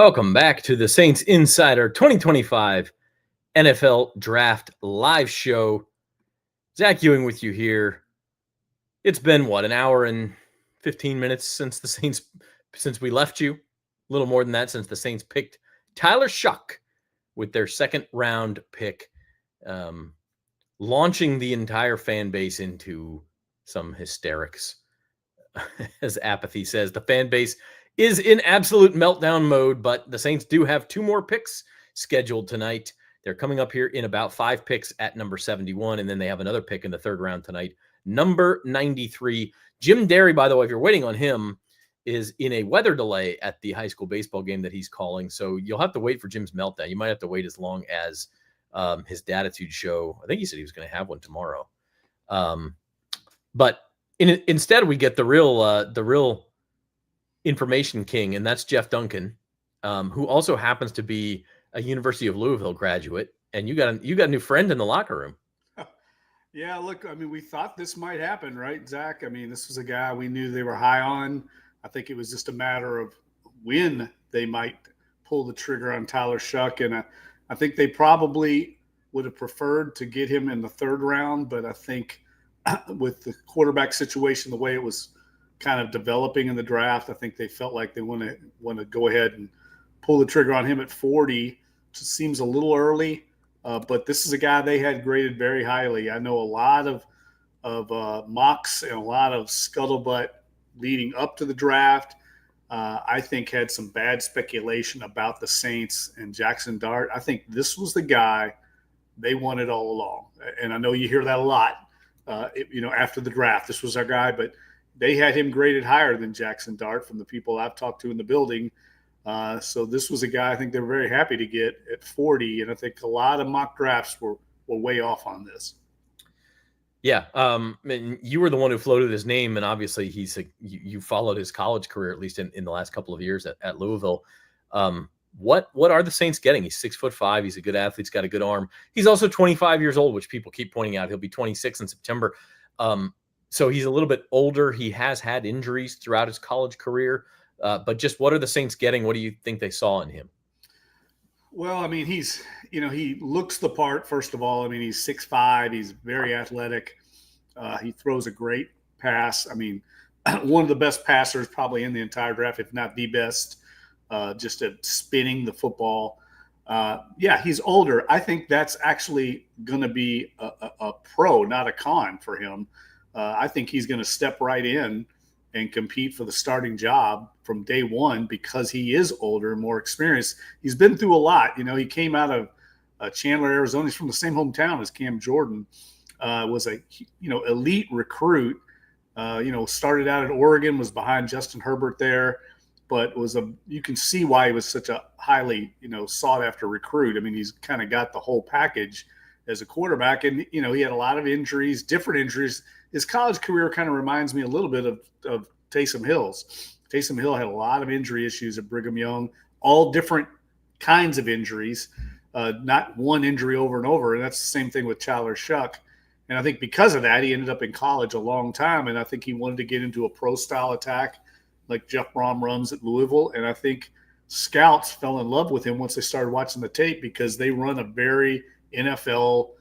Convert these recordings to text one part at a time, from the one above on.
Welcome back to the Saints Insider 2025 NFL Draft Live Show. Zach Ewing with you here. It's been, an hour and 15 minutes since we left you. A little more than that since the Saints picked Tyler Shough with their second round pick, launching the entire fan base into some hysterics. As Apathy says, the fan base is in absolute meltdown mode, but the Saints do have two more picks scheduled tonight. They're coming up here in about 5 picks at number 71, and then they have another pick in the third round tonight, number 93. Jim Derry, by the way, if you're waiting on him, is in a weather delay at the high school baseball game that he's calling, so you'll have to wait for Jim's meltdown. You might have to wait as long as his Datitude show. I think he said he was going to have one tomorrow. But instead, we get the real information king, and that's Jeff Duncan, who also happens to be a University of Louisville graduate. And you got a new friend in the locker room. Yeah, look, I mean, we thought this might happen, right, Zach? I mean, this was a guy we knew they were high on. I think it was just a matter of when they might pull the trigger on Tyler Shough, and I think they probably would have preferred to get him in the third round, but I think with the quarterback situation, the way it was kind of developing in the draft, I think they felt like they want to go ahead and pull the trigger on him at 40. Just seems a little early, but this is a guy they had graded very highly. I know a lot of mocks and a lot of scuttlebutt leading up to the draft. I think had some bad speculation about the Saints and Jackson Dart. I think this was the guy they wanted all along, and I know you hear that a lot. After the draft, this was our guy, but they had him graded higher than Jackson Dart from the people I've talked to in the building. So this was a guy I think they were very happy to get at 40, and I think a lot of mock drafts were way off on this. Yeah, and you were the one who floated his name, and obviously you followed his college career, at least in the last couple of years at Louisville. What are the Saints getting? He's 6'5". He's a good athlete. He's got a good arm. He's also 25 years old, which people keep pointing out. He'll be 26 in September. So he's a little bit older. He has had injuries throughout his college career. But just what are the Saints getting? What do you think they saw in him? Well, I mean, he looks the part, first of all. I mean, he's 6'5". He's very athletic. He throws a great pass. I mean, one of the best passers probably in the entire draft, if not the best, just at spinning the football. Yeah, he's older. I think that's actually going to be a pro, not a con for him. I think he's going to step right in and compete for the starting job from day one because he is older and more experienced. He's been through a lot. He came out of Chandler, Arizona. He's from the same hometown as Cam Jordan. Was a elite recruit. Started out at Oregon, was behind Justin Herbert there, but you can see why he was such a highly sought after recruit. I mean, he's kind of got the whole package as a quarterback, and he had a lot of injuries, different injuries. His college career kind of reminds me a little bit of Taysom Hill's. Taysom Hill had a lot of injury issues at Brigham Young, all different kinds of injuries, not one injury over and over. And that's the same thing with Tyler Shough. And I think because of that, he ended up in college a long time. And I think he wanted to get into a pro-style attack like Jeff Brom runs at Louisville. And I think scouts fell in love with him once they started watching the tape because they run a very NFL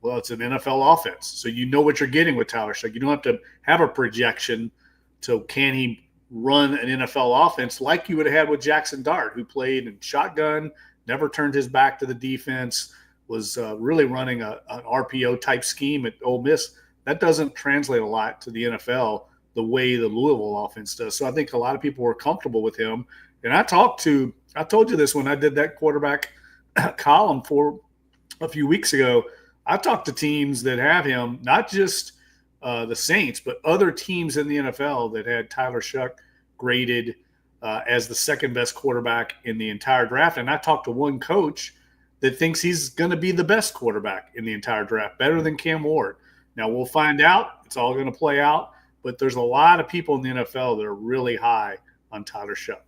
it's an NFL offense. So you know what you're getting with Tyler Shough. You don't have to have a projection to can he run an NFL offense like you would have had with Jackson Dart, who played in shotgun, never turned his back to the defense, was really running an RPO-type scheme at Ole Miss. That doesn't translate a lot to the NFL the way the Louisville offense does. So I think a lot of people were comfortable with him. And I told you this when I did that quarterback column for a few weeks ago. I talked to teams that have him, not just the Saints, but other teams in the NFL that had Tyler Shough graded as the second best quarterback in the entire draft. And I talked to one coach that thinks he's going to be the best quarterback in the entire draft, better than Cam Ward. Now, we'll find out. It's all going to play out. But there's a lot of people in the NFL that are really high on Tyler Shough.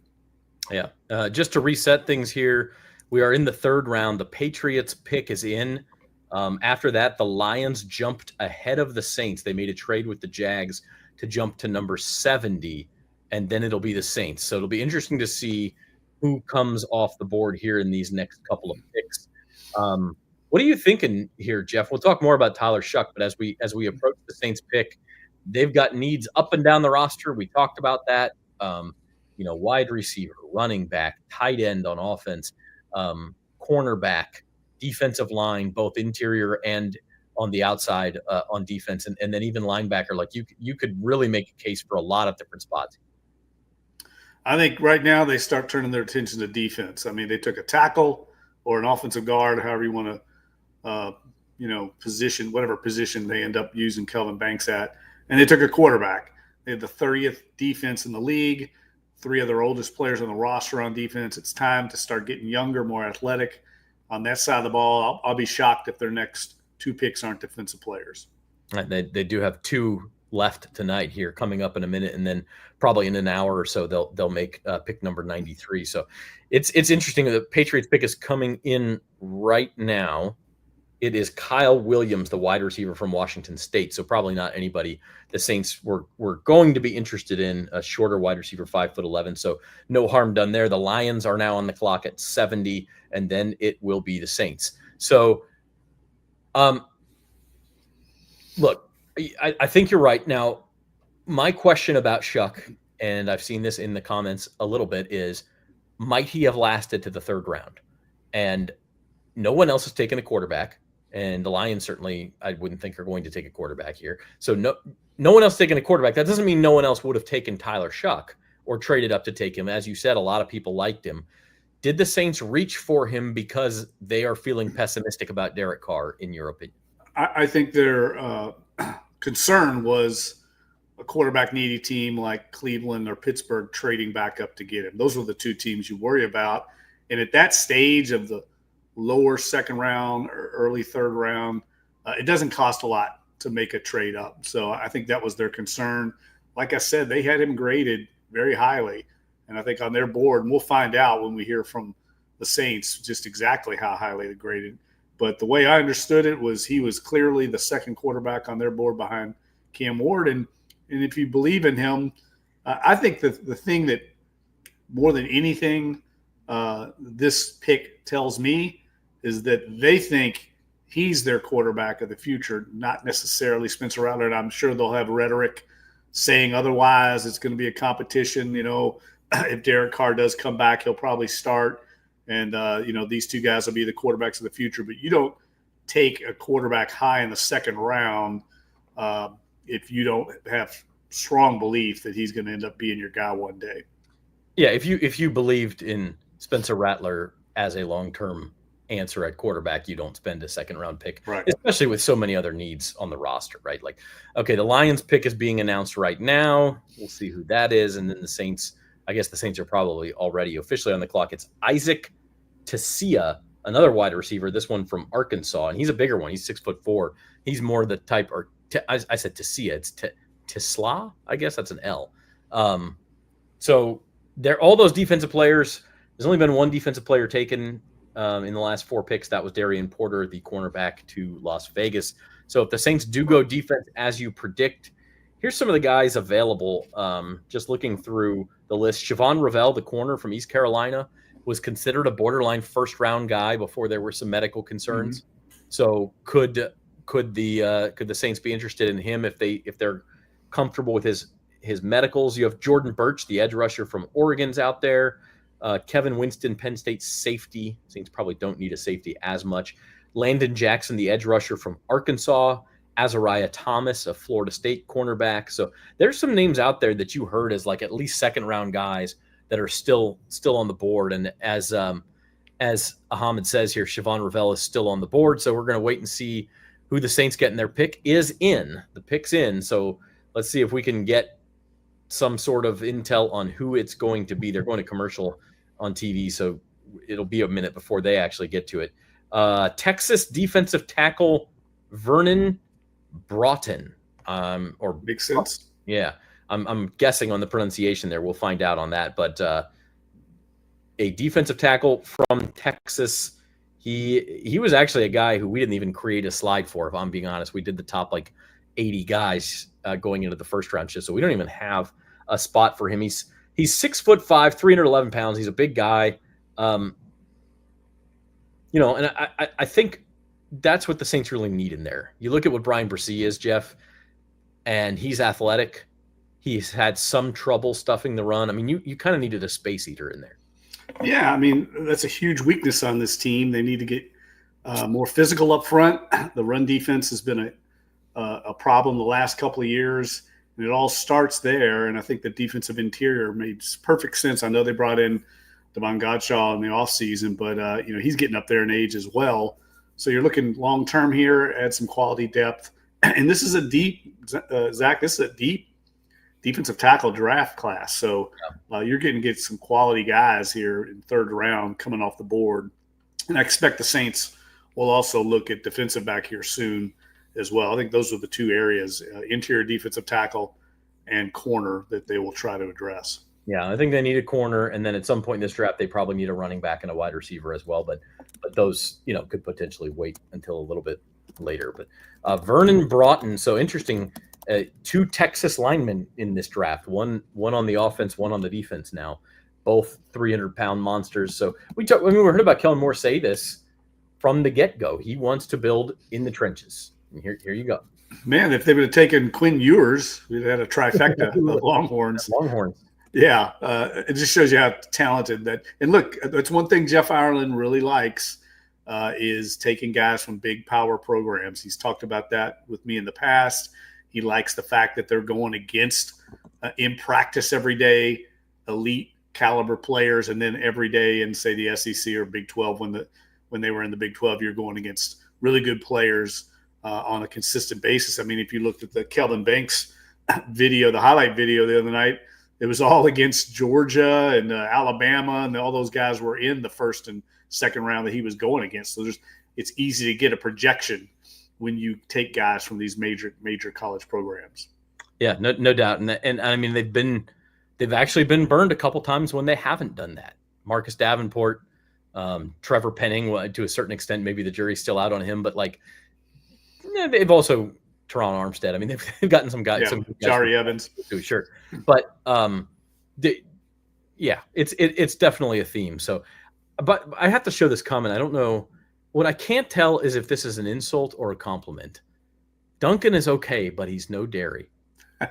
Yeah. Just to reset things here, we are in the third round. The Patriots pick is in. After that, the Lions jumped ahead of the Saints. They made a trade with the Jags to jump to number 70, and then it'll be the Saints. So it'll be interesting to see who comes off the board here in these next couple of picks. What are you thinking here, Jeff? We'll talk more about Tyler Shough, but as we approach the Saints pick, they've got needs up and down the roster. We talked about that. Wide receiver, running back, tight end on offense, cornerback, defensive line, both interior and on the outside on defense, and then even linebacker. Like you could really make a case for a lot of different spots. I think right now they start turning their attention to defense. I mean, they took a tackle or an offensive guard, however you want to, position, whatever position they end up using Kelvin Banks at, and they took a quarterback. They had the 30th defense in the league, 3 of their oldest players on the roster on defense. It's time to start getting younger, more athletic on that side of the ball. I'll be shocked if their next 2 picks aren't defensive players. They do have 2 left tonight here coming up in a minute, and then probably in an hour or so they'll make pick number 93. So it's interesting. The Patriots pick is coming in right now. It is Kyle Williams, the wide receiver from Washington State. So probably not anybody the Saints were going to be interested in, a shorter wide receiver, 5'11". So no harm done there. The Lions are now on the clock at 70, and then it will be the Saints. So, look, I think you're right. Now, my question about Shuck, and I've seen this in the comments a little bit, is might he have lasted to the 3rd round? And no one else has taken a quarterback, and the Lions certainly I wouldn't think are going to take a quarterback here. So no one else taking a quarterback. That doesn't mean no one else would have taken Tyler Shough or traded up to take him. As you said, a lot of people liked him. Did the Saints reach for him because they are feeling pessimistic about Derek Carr, in your opinion? I think their concern was a quarterback needy team like Cleveland or Pittsburgh trading back up to get him. Those were the 2 teams you worry about. And at that stage of the lower 2nd round or early 3rd round, it doesn't cost a lot to make a trade up. So I think that was their concern. Like I said, they had him graded very highly. And I think on their board, and we'll find out when we hear from the Saints just exactly how highly they graded. But the way I understood it was he was clearly the 2nd quarterback on their board behind Cam Ward. And if you believe in him, I think the thing that more than anything this pick tells me is that they think he's their quarterback of the future, not necessarily Spencer Rattler. And I'm sure they'll have rhetoric saying otherwise. It's going to be a competition. If Derek Carr does come back, he'll probably start. And, these 2 guys will be the quarterbacks of the future. But you don't take a quarterback high in the 2nd round if you don't have strong belief that he's going to end up being your guy one day. Yeah, if you believed in Spencer Rattler as a long-term answer at quarterback, you don't spend a 2nd round pick, right, especially with so many other needs on the roster, right? Like, okay, the Lions pick is being announced right now. We'll see who that is. And then the Saints, I guess the Saints are probably already officially on the clock. It's Isaac Tessia, another wide receiver, this one from Arkansas, and he's a bigger one. He's 6'4". He's more the type, or I said Tessia, it's Tisla, I guess that's an L. So they're all those defensive players. There's only been 1 defensive player taken in the last 4 picks. That was Darian Porter, the cornerback to Las Vegas. So if the Saints do go defense as you predict, here's some of the guys available. Just looking through the list, Siobhan Ravel, the corner from East Carolina, was considered a borderline 1st round guy before there were some medical concerns. Mm-hmm. So could the Saints be interested in him if they're comfortable with his medicals? You have Jordan Birch, the edge rusher from Oregon's out there. Kevin Winston, Penn State safety. Saints probably don't need a safety as much. Landon Jackson, the edge rusher from Arkansas. Azariah Thomas, a Florida State cornerback. So there's some names out there that you heard as like at least 2nd round guys that are still on the board. And as Ahmed says here, Siobhan Ravel is still on the board. So we're going to wait and see who the Saints get in. Their pick is in. The pick's in. So let's see if we can get some sort of intel on who it's going to be. They're going to commercial on TV, so it'll be a minute before they actually get to it. Texas defensive tackle Vernon Broughton. Or makes sense. Yeah. I'm guessing on the pronunciation there. We'll find out on that. But a defensive tackle from Texas. He was actually a guy who we didn't even create a slide for, if I'm being honest. We did the top 80 guys going into the 1st round shift, so we don't even have a spot for him. He's He's 6'5", 311 pounds. He's a big guy. And I think that's what the Saints really need in there. You look at what Brian Bresee is, Jeff, and he's athletic. He's had some trouble stuffing the run. I mean, you kind of needed a space eater in there. Yeah, I mean, that's a huge weakness on this team. They need to get more physical up front. The run defense has been a problem the last couple of years, and it all starts there. And I think the defensive interior made perfect sense. I know they brought in Devon Godshaw in the offseason, but he's getting up there in age as well. So you're looking long term here, add some quality depth, and this is a deep Zach. This is a deep defensive tackle draft class. So you're getting to get some quality guys here in third round coming off the board. And I expect the Saints will also look at defensive back here soon as well. I think those are the two areas, interior defensive tackle and corner, that they will try to address. Yeah, I think they need a corner. And then at some point in this draft, they probably need a running back and a wide receiver as well. But those, could potentially wait until a little bit later. But Vernon Broughton, so interesting. Two Texas linemen in this draft, one on the offense, one on the defense now, both 300-pound monsters. So we heard about Kellen Moore say this from the get-go. He wants to build in the trenches. And here you go. Man, if they would have taken Quinn Ewers, we'd have had a trifecta of Longhorns. Longhorns. Yeah, it just shows you how talented that. And look, that's one thing Jeff Ireland really likes is taking guys from big power programs. He's talked about that with me in the past. He likes the fact that they're going against in practice every day elite caliber players, and then every day in, say, the SEC or Big 12 when they were in the Big 12, you're going against really good players on a consistent basis. I mean, if you looked at the Kelvin Banks video, the highlight video the other night, it was all against Georgia and Alabama, and all those guys were in the first and second round that he was going against. So it's easy to get a projection when you take guys from these major college programs. Yeah, no doubt. And I mean, they've actually been burned a couple times when they haven't done that. Marcus Davenport, Trevor Penning, to a certain extent, maybe the jury's still out on him, but they've also Teron Armstead. I mean, they've gotten some guys. Yeah, Jari Evans too, sure. But it's definitely a theme. So, but I have to show this comment. I don't know. What I can't tell is if this is an insult or a compliment. Duncan is okay, but he's no Derry. You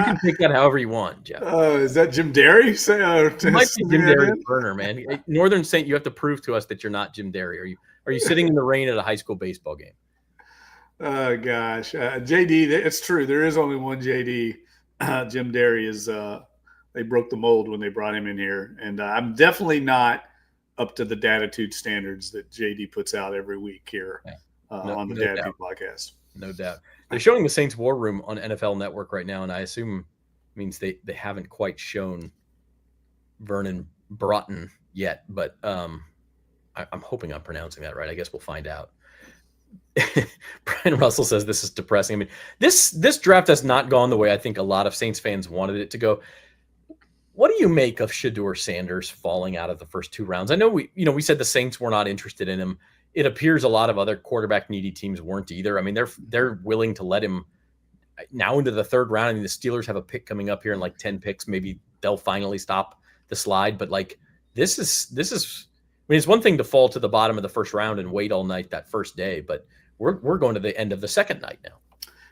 can take that however you want, Jeff. Is that Jim Derry? It might be Jim Derry burner, man. Northern Saint, you have to prove to us that you're not Jim Derry. Are you sitting in the rain at a high school baseball game? Oh gosh, JD, it's true. There is only one JD. Jim Derry is. They broke the mold when they brought him in here, and I'm definitely not up to the Datitude standards that JD puts out every week here on the Datitude podcast. No doubt. They're showing the Saints War Room on NFL Network right now, and I assume means they haven't quite shown Vernon Broughton yet, but I'm hoping I'm pronouncing that right. I guess we'll find out. Brian Russell says this is depressing. I mean, this draft has not gone the way I think a lot of Saints fans wanted it to go. What do you make of Shador Sanders falling out of the first two rounds? I know we said the Saints were not interested in him. It appears a lot of other quarterback needy teams weren't either. I mean, they're willing to let him now into the third round. I mean, the Steelers have a pick coming up here in 10 picks. Maybe they'll finally stop the slide. But this is. I mean, it's one thing to fall to the bottom of the first round and wait all night that first day, but we're going to the end of the second night now.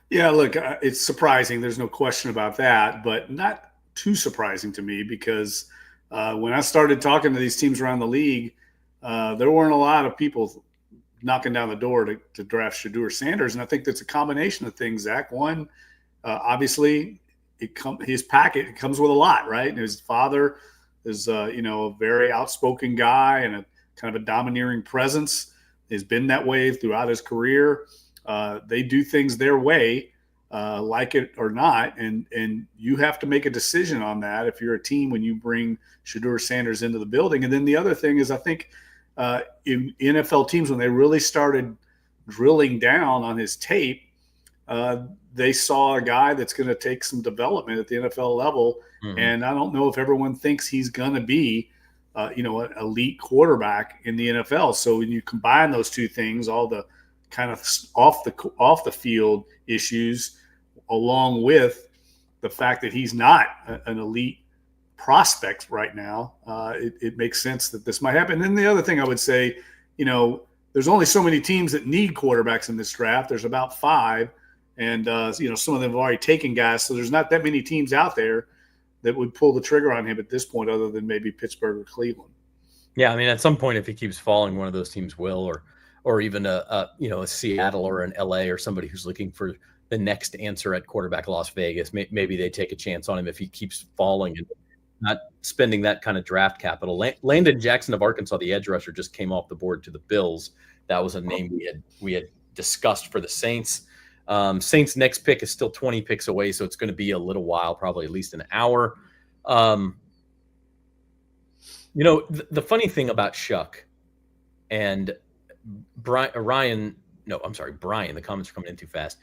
Yeah, look, it's surprising. There's no question about that, but not too surprising to me because when I started talking to these teams around the league, there weren't a lot of people knocking down the door to draft Shador Sanders, and I think that's a combination of things, Zach. One, obviously, his packet it comes with a lot, right? And his father is a very outspoken guy and a kind of a domineering presence. Has been that way throughout his career. They do things their way. Like it or not, and you have to make a decision on that if you're a team when you bring Shador Sanders into the building. And then the other thing is I think in NFL teams, when they really started drilling down on his tape, they saw a guy that's going to take some development at the NFL level. Mm-hmm. And I don't know if everyone thinks he's going to be an elite quarterback in the NFL. So when you combine those two things, all the kind of off the field issues, along with the fact that he's not an elite prospect right now, it makes sense that this might happen. And then the other thing I would say, there's only so many teams that need quarterbacks in this draft. There's about 5, and some of them have already taken guys, so there's not that many teams out there that would pull the trigger on him at this point, other than maybe Pittsburgh or Cleveland. Yeah, I mean, at some point, if he keeps falling, one of those teams will, or even a Seattle or an LA or somebody who's looking for the next answer at quarterback, Las Vegas. Maybe they take a chance on him if he keeps falling and not spending that kind of draft capital. Landon Jackson of Arkansas, the edge rusher, just came off the board to the Bills. That was a name we had discussed for the Saints. Saints' next pick is still 20 picks away, so it's going to be a little while, probably at least an hour. The funny thing about Shuck and Brian, the comments are coming in too fast,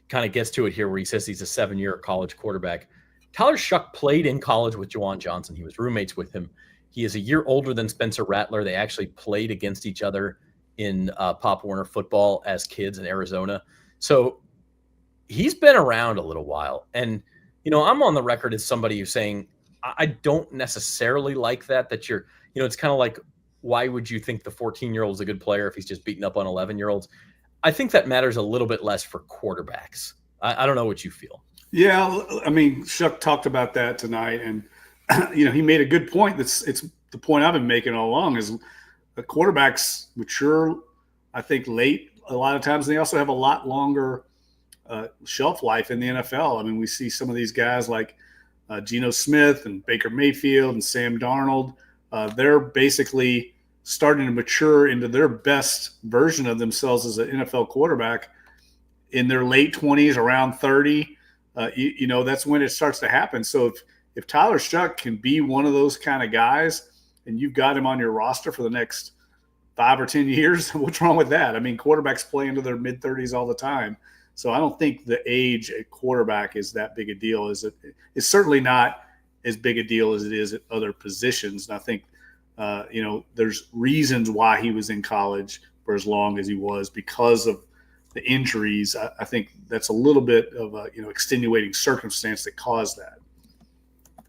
kind of gets to it here where he says he's a 7-year college quarterback. Tyler Shough played in college with Juwan Johnson. He was roommates with him. He is a year older than Spencer Rattler. They actually played against each other in Pop Warner football as kids in Arizona. So he's been around a little while. And, I'm on the record as somebody who's saying, I don't necessarily like that you're, it's kind of like, why would you think the 14-year-old is a good player if he's just beating up on 11-year-olds? I think that matters a little bit less for quarterbacks. I don't know what you feel. Yeah, I mean, Shuck talked about that tonight, and he made a good point. It's the point I've been making all along is the quarterbacks mature, I think, late a lot of times. They also have a lot longer shelf life in the NFL. I mean, we see some of these guys like Geno Smith and Baker Mayfield and Sam Darnold. They're basically starting to mature into their best version of themselves as an NFL quarterback in their late 20s, around 30. That's when it starts to happen. So if Tyler Shough can be one of those kind of guys and you've got him on your roster for the next 5 or 10 years, what's wrong with that? I mean, quarterbacks play into their mid-30s all the time. So I don't think the age at quarterback is that big a deal. It's certainly not as big a deal as it is at other positions. And I think, there's reasons why he was in college for as long as he was because of the injuries. I think that's a little bit of a extenuating circumstance that caused that.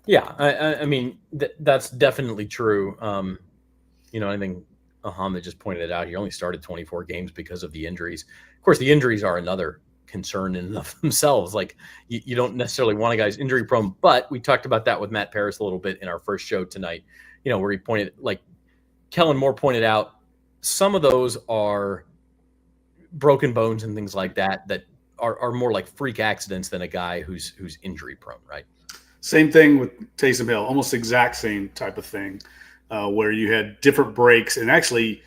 Yeah, I mean that's definitely true. I think Ahmed just pointed it out. He only started 24 games because of the injuries. Of course, the injuries are another concern in and of themselves. Like you don't necessarily want a guy's injury prone, but we talked about that with Matt Paris a little bit in our first show tonight. Where he pointed, like Kellen Moore pointed out, some of those are broken bones and things like that are more like freak accidents than a guy who's injury prone, right? Same thing with Taysom Hill, almost exact same type of thing, where you had different breaks. And actually,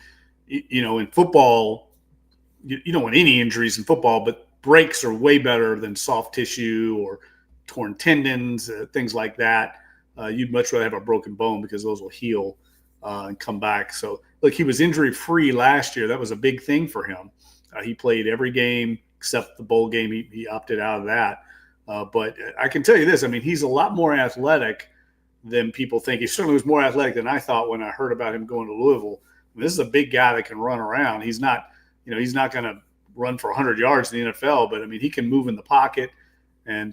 in football, you don't want any injuries in football, but breaks are way better than soft tissue or torn tendons, things like that. You'd much rather have a broken bone because those will heal and come back. So, look, he was injury-free last year. That was a big thing for him. He played every game except the bowl game. He opted out of that. But I can tell you this. I mean, he's a lot more athletic than people think. He certainly was more athletic than I thought when I heard about him going to Louisville. I mean, this is a big guy that can run around. He's not going to run for 100 yards in the NFL, but, I mean, he can move in the pocket and,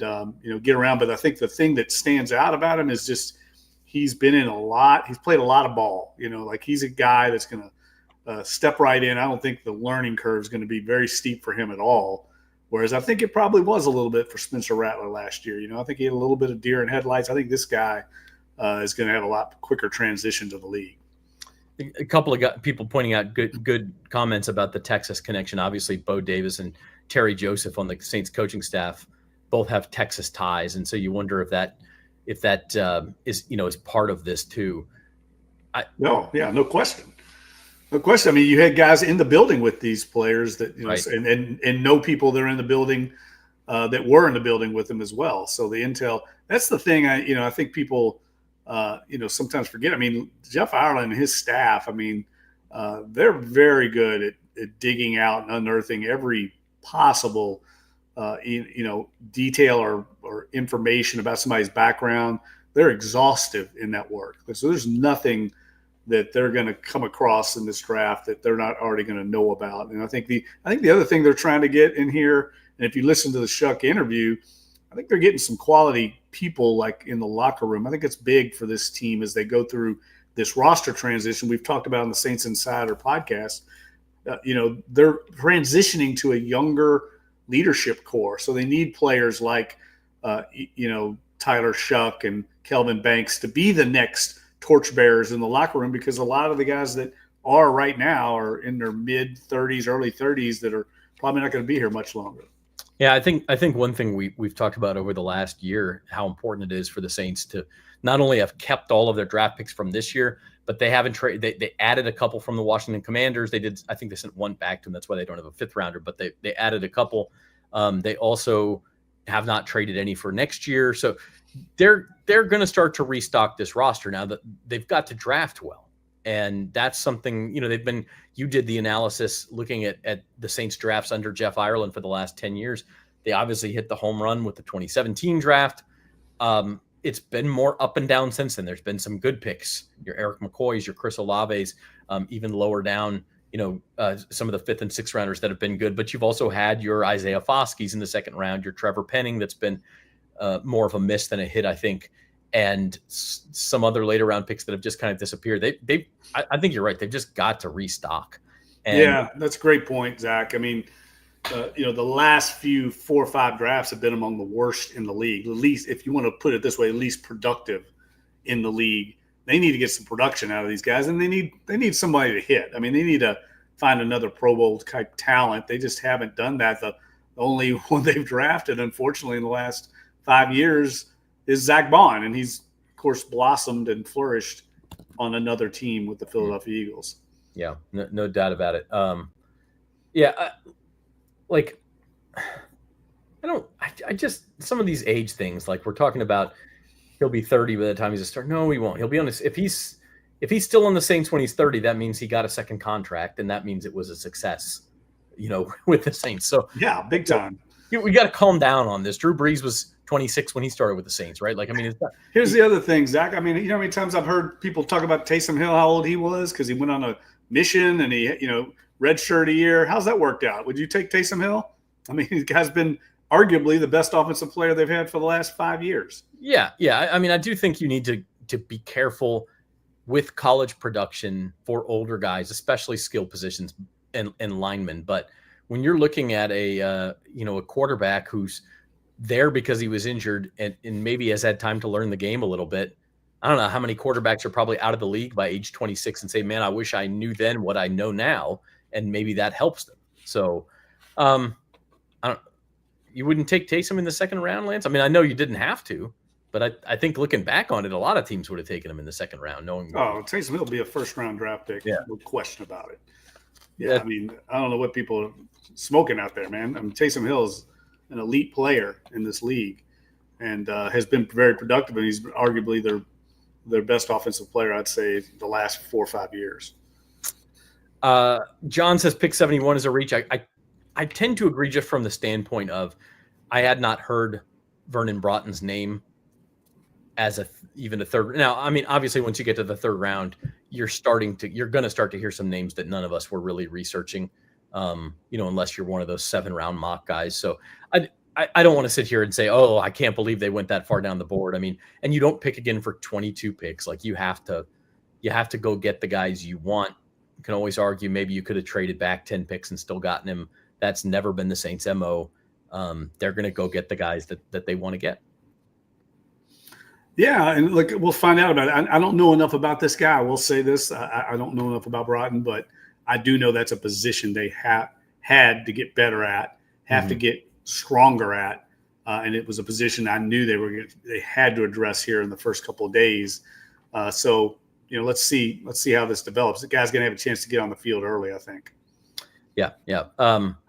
get around. But I think the thing that stands out about him is just he's been in a lot. He's played a lot of ball. Like he's a guy that's going to step right in. I don't think the learning curve is going to be very steep for him at all. Whereas I think it probably was a little bit for Spencer Rattler last year. I think he had a little bit of deer in headlights. I think this guy is going to have a lot quicker transition to the league. A couple of people pointing out good comments about the Texas connection. Obviously, Bo Davis and Terry Joseph on the Saints coaching staff both have Texas ties, and so you wonder if that is part of this too. No question. No question. I mean, you had guys in the building with these players that right. and know people that are in the building that were in the building with them as well. So the intel, that's the thing. I think people sometimes forget. I mean, Jeff Ireland and his staff. I mean, they're very good at digging out and unearthing every possible detail or information about somebody's background. They're exhaustive in that work. So there's nothing that they're going to come across in this draft that they're not already going to know about. And I think the other thing they're trying to get in here, and if you listen to the Shuck interview, I think they're getting some quality people like in the locker room. I think it's big for this team as they go through this roster transition. We've talked about on the Saints Insider podcast. They're transitioning to a younger leadership core, so they need players like Tyler Shough and Kelvin Banks to be the next torchbearers in the locker room, because a lot of the guys that are right now are in their mid 30s, early 30s that are probably not going to be here much longer. Yeah, I think one thing we've talked about over the last year, how important it is for the Saints to not only have kept all of their draft picks from this year, but they haven't traded. They added a couple from the Washington Commanders. They did. I think they sent one back to them. That's why they don't have a fifth rounder. But they added a couple. They also have not traded any for next year. So they're going to start to restock this roster now that they've got to draft well. And that's something, you did the analysis looking at the Saints drafts under Jeff Ireland for the last 10 years. They obviously hit the home run with the 2017 draft. It's been more up and down since then. There's been some good picks, your Eric McCoys, your Chris Olaves, even lower down, some of the fifth and sixth rounders that have been good. But you've also had your Isaiah Foskey's in the second round, your Trevor Penning that's been more of a miss than a hit, I think, and some other later round picks that have just kind of disappeared. I think you're right. They've just got to restock. And yeah, that's a great point, Zach. I mean, the last few 4 or 5 drafts have been among the worst in the league. At least, if you want to put it this way, at least productive in the league. They need to get some production out of these guys, and they need somebody to hit. I mean, they need to find another Pro Bowl type talent. They just haven't done that. The only one they've drafted, unfortunately, in the last 5 years is Zach Bond, and he's, of course, blossomed and flourished on another team with the Philadelphia Eagles. Yeah, no doubt about it. I just some of these age things, like we're talking about, he'll be 30 by the time he's a start. No, he won't. He'll be on this. If he's still on the Saints when he's 30, that means he got a second contract, and that means it was a success, with the Saints. So yeah, big time. We got to calm down on this. Drew Brees was 26 when he started with the Saints, right? Here's the other thing, Zach. I mean, how many times I've heard people talk about Taysom Hill, how old he was because he went on a mission and he, redshirt a year. How's that worked out? Would you take Taysom Hill? I mean, the guy's been arguably the best offensive player they've had for the last 5 years. Yeah. I mean, I do think you need to be careful with college production for older guys, especially skill positions and linemen. But when you're looking at a quarterback who's there because he was injured and maybe has had time to learn the game a little bit, I don't know how many quarterbacks are probably out of the league by age 26 and say, man, I wish I knew then what I know now. And maybe that helps them. So you wouldn't take Taysom in the second round, Lance? I mean, I know you didn't have to, but I think looking back on it, a lot of teams would have taken him in the second round, knowing. Oh, Taysom Hill will be a first-round draft pick. Yeah. No question about it. Yeah, I mean, I don't know what people are smoking out there, man. I mean, Taysom Hill is an elite player in this league and has been very productive, and he's arguably their best offensive player, I'd say, the last 4 or 5 years. John says pick 71 is a reach. I tend to agree just from the standpoint of I had not heard Vernon Broughton's name as even a third. Now, I mean, obviously, once you get to the third round, you're going to start to hear some names that none of us were really researching, unless you're one of those 7-round mock guys. So I don't want to sit here and say, oh, I can't believe they went that far down the board. I mean, and you don't pick again for 22 picks. Like you have to go get the guys you want. You can always argue maybe you could have traded back 10 picks and still gotten him. That's never been the Saints' MO. They're going to go get the guys that they want to get. Yeah, and look, we'll find out about it. I don't know enough about this guy. I will say this. I don't know enough about Broughton, but I do know that's a position they had to get better at, to get stronger at. And it was a position I knew they had to address here in the first couple of days. So, let's see how this develops. The guy's going to have a chance to get on the field early, I think. Yeah.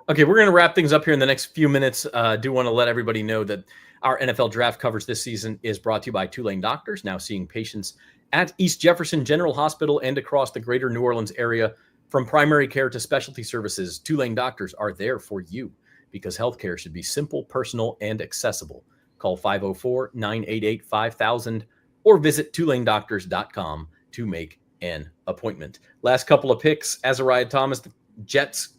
Okay, we're going to wrap things up here in the next few minutes. Do want to let everybody know that our NFL draft coverage this season is brought to you by Tulane Doctors, now seeing patients at East Jefferson General Hospital and across the greater New Orleans area. From primary care to specialty services, Tulane Doctors are there for you because healthcare should be simple, personal, and accessible. Call 504-988-5000 or visit TulaneDoctors.com to make an appointment. Last couple of picks, Azariah Thomas, the Jets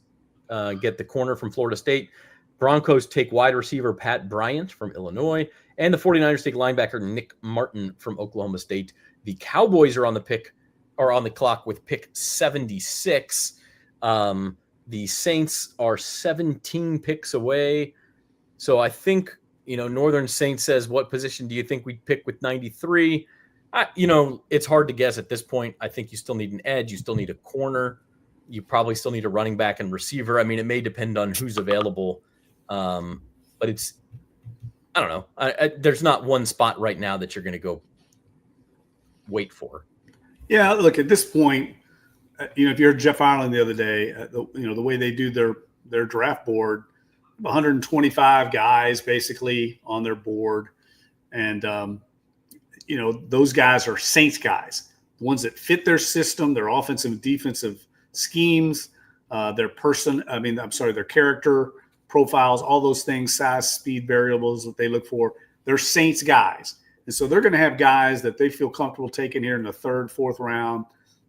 get the corner from Florida State. Broncos take wide receiver Pat Bryant from Illinois, And the 49ers take linebacker Nick Martin from Oklahoma State. The Cowboys are on the clock with pick 76. The Saints are 17 picks away. So I think, Northern Saints says, what position do you think we'd pick with 93? It's hard to guess at this point. I think you still need an edge. You still need a corner. You probably still need a running back and receiver. I mean, it may depend on who's available. But I don't know. There's not one spot right now that you're going to go wait for. Yeah, look, at this point, if you're Jeff Ireland the other day, the way they do their draft board, 125 guys basically on their board. And, those guys are Saints guys, the ones that fit their system, their offensive and defensive schemes, their character profiles, all those things, size, speed variables that they look for. They're Saints guys. And so they're going to have guys that they feel comfortable taking here in the third, fourth round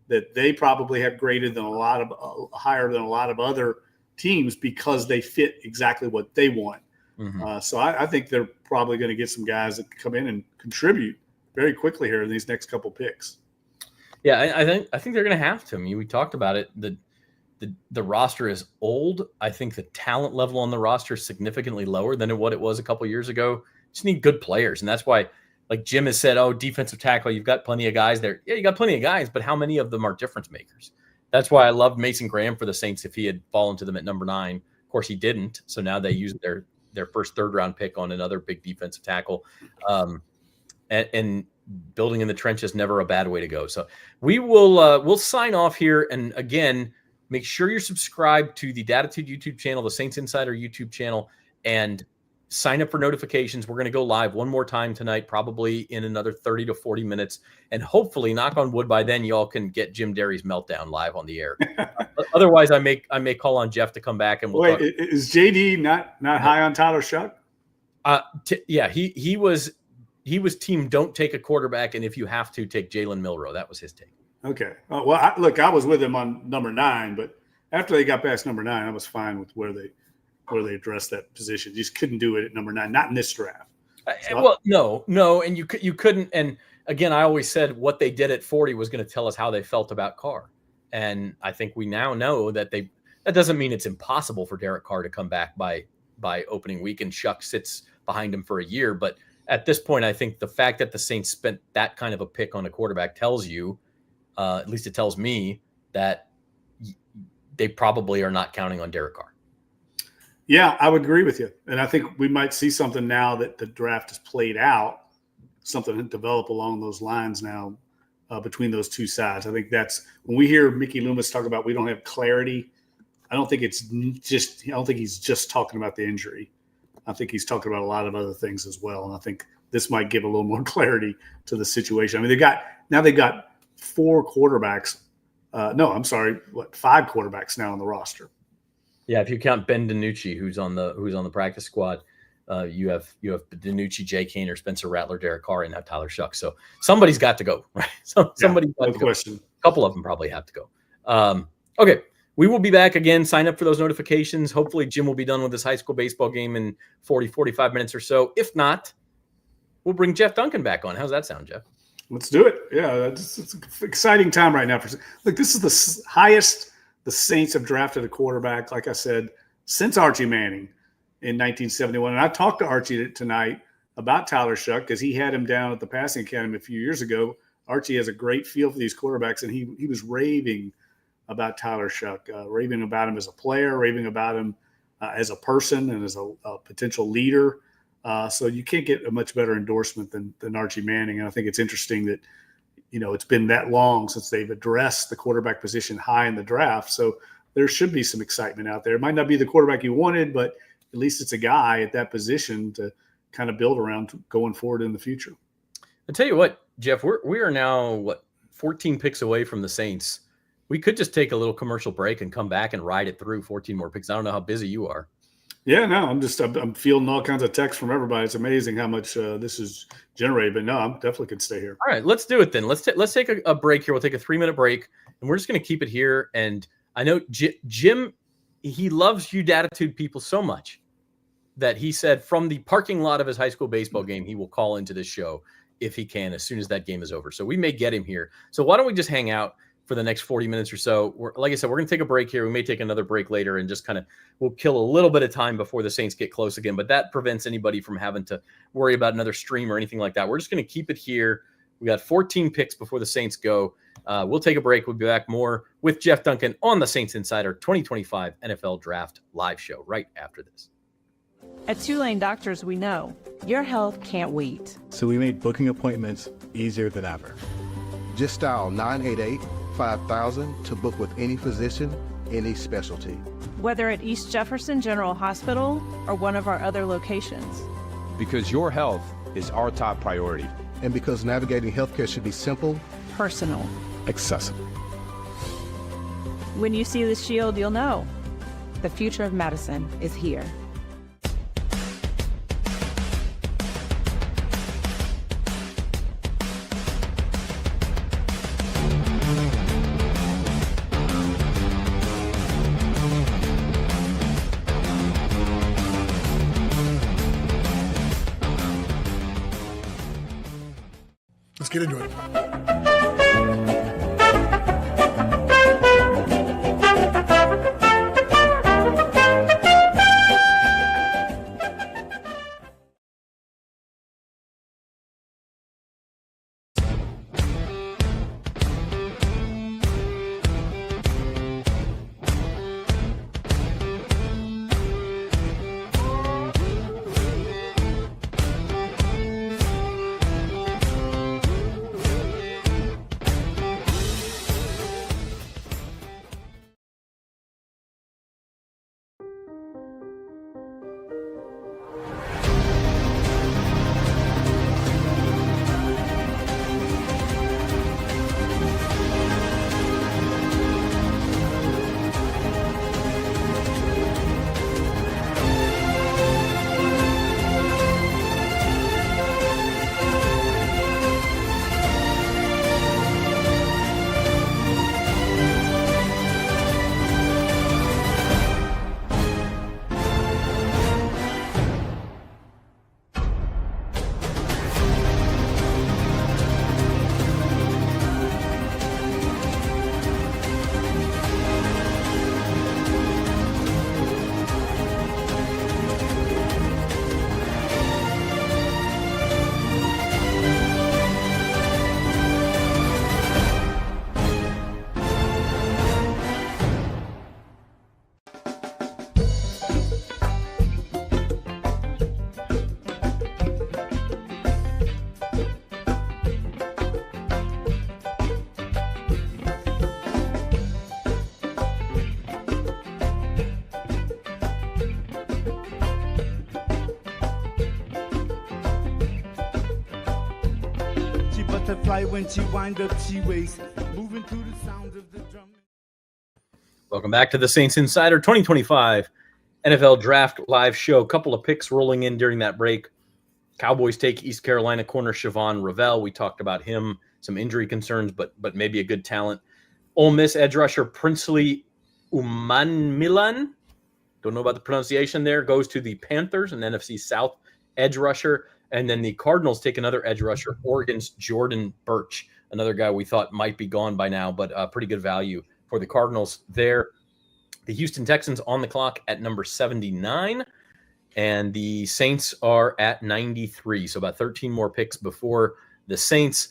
that they probably have graded higher than a lot of other teams because they fit exactly what they want. Mm-hmm. So I think they're probably going to get some guys that come in and contribute very quickly here in these next couple picks. Yeah, I think they're going to have to. I mean, we talked about it. The roster is old. I think the talent level on the roster is significantly lower than what it was a couple years ago. Just need good players, and that's why, like Jim has said, defensive tackle, you've got plenty of guys there. Yeah, you got plenty of guys, but how many of them are difference makers? That's why I loved Mason Graham for the Saints if he had fallen to them at number 9. Of course, he didn't. So now they use their first third-round pick on another big defensive tackle. And building in the trench is never a bad way to go. So we'll sign off here. And again, make sure you're subscribed to the Datitude YouTube channel, the Saints Insider YouTube channel, and sign up for notifications. We're going to go live one more time tonight, probably in another 30 to 40 minutes. And hopefully, knock on wood, by then y'all can get Jim Derry's meltdown live on the air. Otherwise, I may call on Jeff to come back and we'll talk. Is JD not high on Tyler Shough? Yeah, he was team don't take a quarterback, and if you have to, take Jalen Milroe. That was his take. Okay. Well, I was with him on number 9, but after they got past number 9, I was fine with where they addressed that position. You just couldn't do it at number 9, not in this draft. No, and you couldn't. And again, I always said what they did at 40 was going to tell us how they felt about Carr, and I think we now know that that doesn't mean it's impossible for Derek Carr to come back by opening week, and Shuck sits behind him for a year. But at this point, I think the fact that the Saints spent that kind of a pick on a quarterback tells you, at least it tells me, that they probably are not counting on Derek Carr. Yeah, I would agree with you. And I think we might see something now that the draft has played out, something that develop along those lines now between those two sides. I think that's when we hear Mickey Loomis talk about we don't have clarity. I don't think he's just talking about the injury. I think he's talking about a lot of other things as well. And I think this might give a little more clarity to the situation. I mean, they've got 4 quarterbacks. 5 quarterbacks now on the roster. Yeah, if you count Ben DiNucci, who's on the practice squad, you have DiNucci, Jay Kaner, Spencer Rattler, Derek Carr, and now Tyler Shough. So somebody's got to go, right? Somebody's got to go. A couple of them probably have to go. Okay, we will be back again. Sign up for those notifications. Hopefully, Jim will be done with his high school baseball game in 45 minutes or so. If not, we'll bring Jeff Duncan back on. How's that sound, Jeff? Let's do it. Yeah, it's an exciting time right now. Look, this is the highest the Saints have drafted a quarterback, like I said, since Archie Manning in 1971. And I talked to Archie tonight about Tyler Shough because he had him down at the passing academy a few years ago. Archie has a great feel for these quarterbacks, and he was raving about Tyler Shough, raving about him as a player, raving about him as a person and as a potential leader. So you can't get a much better endorsement than Archie Manning. And I think it's interesting that, it's been that long since they've addressed the quarterback position high in the draft. So there should be some excitement out there. It might not be the quarterback you wanted, but at least it's a guy at that position to kind of build around going forward in the future. I'll tell you what, Jeff, we are now 14 picks away from the Saints. We could just take a little commercial break and come back and ride it through 14 more picks. I don't know how busy you are. Yeah, no, I'm fielding all kinds of texts from everybody. It's amazing how much this is generated. But no, I'm definitely could stay here. All right, let's do it then. Let's take a break here. We'll take a 3-minute break, and we're just going to keep it here. And I know Jim, he loves you Datitude people so much that he said from the parking lot of his high school baseball game, he will call into this show if he can, as soon as that game is over. So we may get him here. So why don't we just hang out for the next 40 minutes or so? Like I said, we're going to take a break here. We may take another break later and just we'll kill a little bit of time before the Saints get close again, but that prevents anybody from having to worry about another stream or anything like that. We're just going to keep it here. We got 14 picks before the Saints go. We'll take a break. We'll be back more with Jeff Duncan on the Saints Insider 2025 NFL Draft Live Show right after this. At Tulane Doctors, we know your health can't wait. So we made booking appointments easier than ever. Just dial 988-5000 to book with any physician, any specialty. Whether at East Jefferson General Hospital or one of our other locations. Because your health is our top priority. And because navigating healthcare should be simple, Personal. Accessible. When you see the shield, you'll know the future of medicine is here. Let's get into it. Butterfly when she wind up, she waist, moving to the sound of the drum. Welcome back to the Saints Insider 2025 NFL Draft Live Show. A couple of picks rolling in during that break. Cowboys take East Carolina corner Siobhan Ravel. We talked about him, some injury concerns, but maybe a good talent. Ole Miss edge rusher Princely Umanmilan, don't know about the pronunciation there, goes to the Panthers, an NFC South edge rusher. And then the Cardinals take another edge rusher, Oregon's Jordan Birch, another guy we thought might be gone by now, but pretty good value for the Cardinals there. The Houston Texans on the clock at number 79, and the Saints are at 93. So about 13 more picks before the Saints.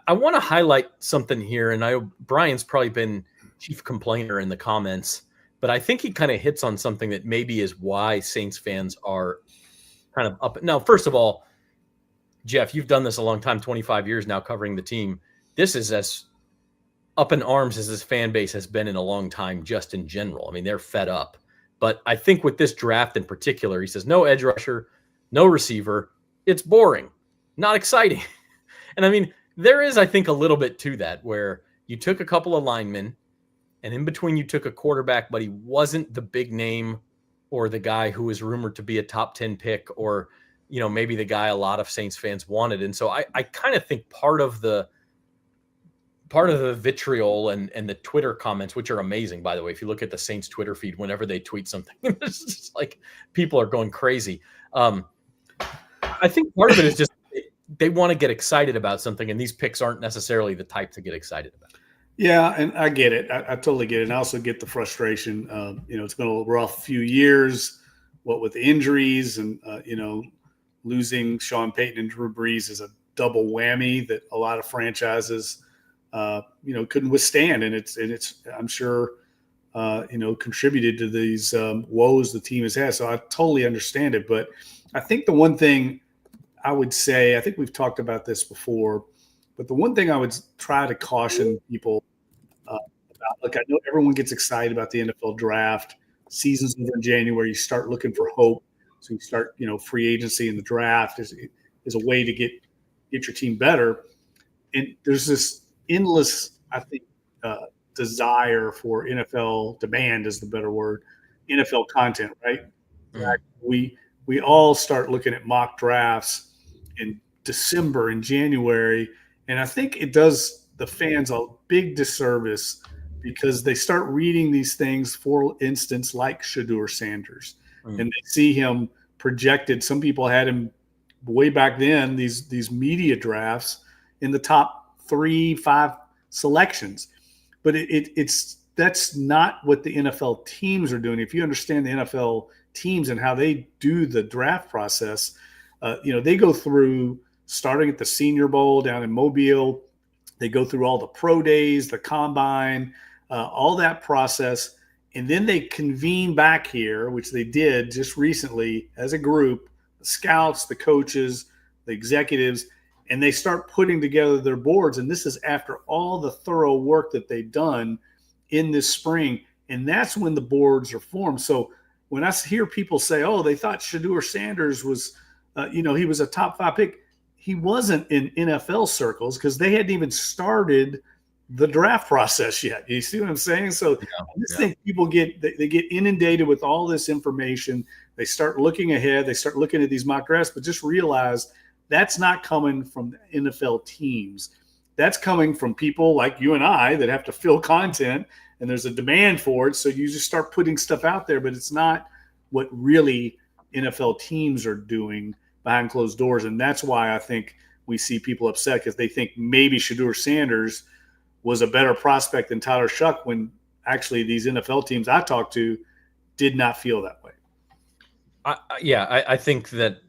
I want to highlight something here, and Brian's probably been chief complainer in the comments, but I think he kind of hits on something that maybe is why Saints fans are kind of up. Now, first of all, Jeff, you've done this a long time, 25 years now covering the team. This is as up in arms as this fan base has been in a long time, just in general. I mean, they're fed up. But I think with this draft in particular, he says no edge rusher, no receiver. It's boring, not exciting. And I mean, there is, I think, a little bit to that where you took a couple of linemen and in between you took a quarterback, but he wasn't the big name or the guy who was rumored to be a top 10 pick or, you know, maybe the guy a lot of Saints fans wanted. And so I kind of think part of the part of the vitriol and the Twitter comments, which are amazing, by the way. If you look at the Saints Twitter feed, whenever they tweet something, it's just like people are going crazy. I think part of it is just they want to get excited about something, and these picks aren't necessarily the type to get excited about. Yeah, and I get it. I totally get it. And I also get the frustration. It's been a rough few years, what with injuries and, losing Sean Payton and Drew Brees is a double whammy that a lot of franchises, couldn't withstand. And it's I'm sure, contributed to these woes the team has had. So I totally understand it. But I think the one thing I would say, I think we've talked about this before, but the one thing I would try to caution people about, look, I know everyone gets excited about the NFL draft. Season's over in January. You start looking for hope. So you start, free agency and the draft is a way to get your team better. And there's this endless, I think, desire for NFL demand is the better word, NFL content, right? We all start looking at mock drafts in December and January, and I think it does the fans a big disservice because they start reading these things, for instance, like Shador Sanders, and they see him projected. Some people had him way back then, these media drafts in the top 3-5 selections, but that's not what the NFL teams are doing. If you understand the NFL teams and how they do the draft process, they go through starting at the Senior Bowl down in Mobile. They go through all the pro days, the combine, all that process. And then they convene back here, which they did just recently as a group, the scouts, the coaches, the executives, and they start putting together their boards. And this is after all the thorough work that they've done in this spring. And that's when the boards are formed. So when I hear people say, oh, they thought Shador Sanders was, he was a top 5 pick, he wasn't in NFL circles because they hadn't even started the draft process yet. You see what I'm saying? So I just think people get inundated with all this information. They start looking ahead. They start looking at these mock drafts, but just realize that's not coming from the NFL teams. That's coming from people like you and I that have to fill content, and there's a demand for it. So you just start putting stuff out there, but it's not what really NFL teams are doing behind closed doors. And that's why I think we see people upset because they think maybe Shador Sanders was a better prospect than Tyler Shough when actually these NFL teams I talked to did not feel that way. I think that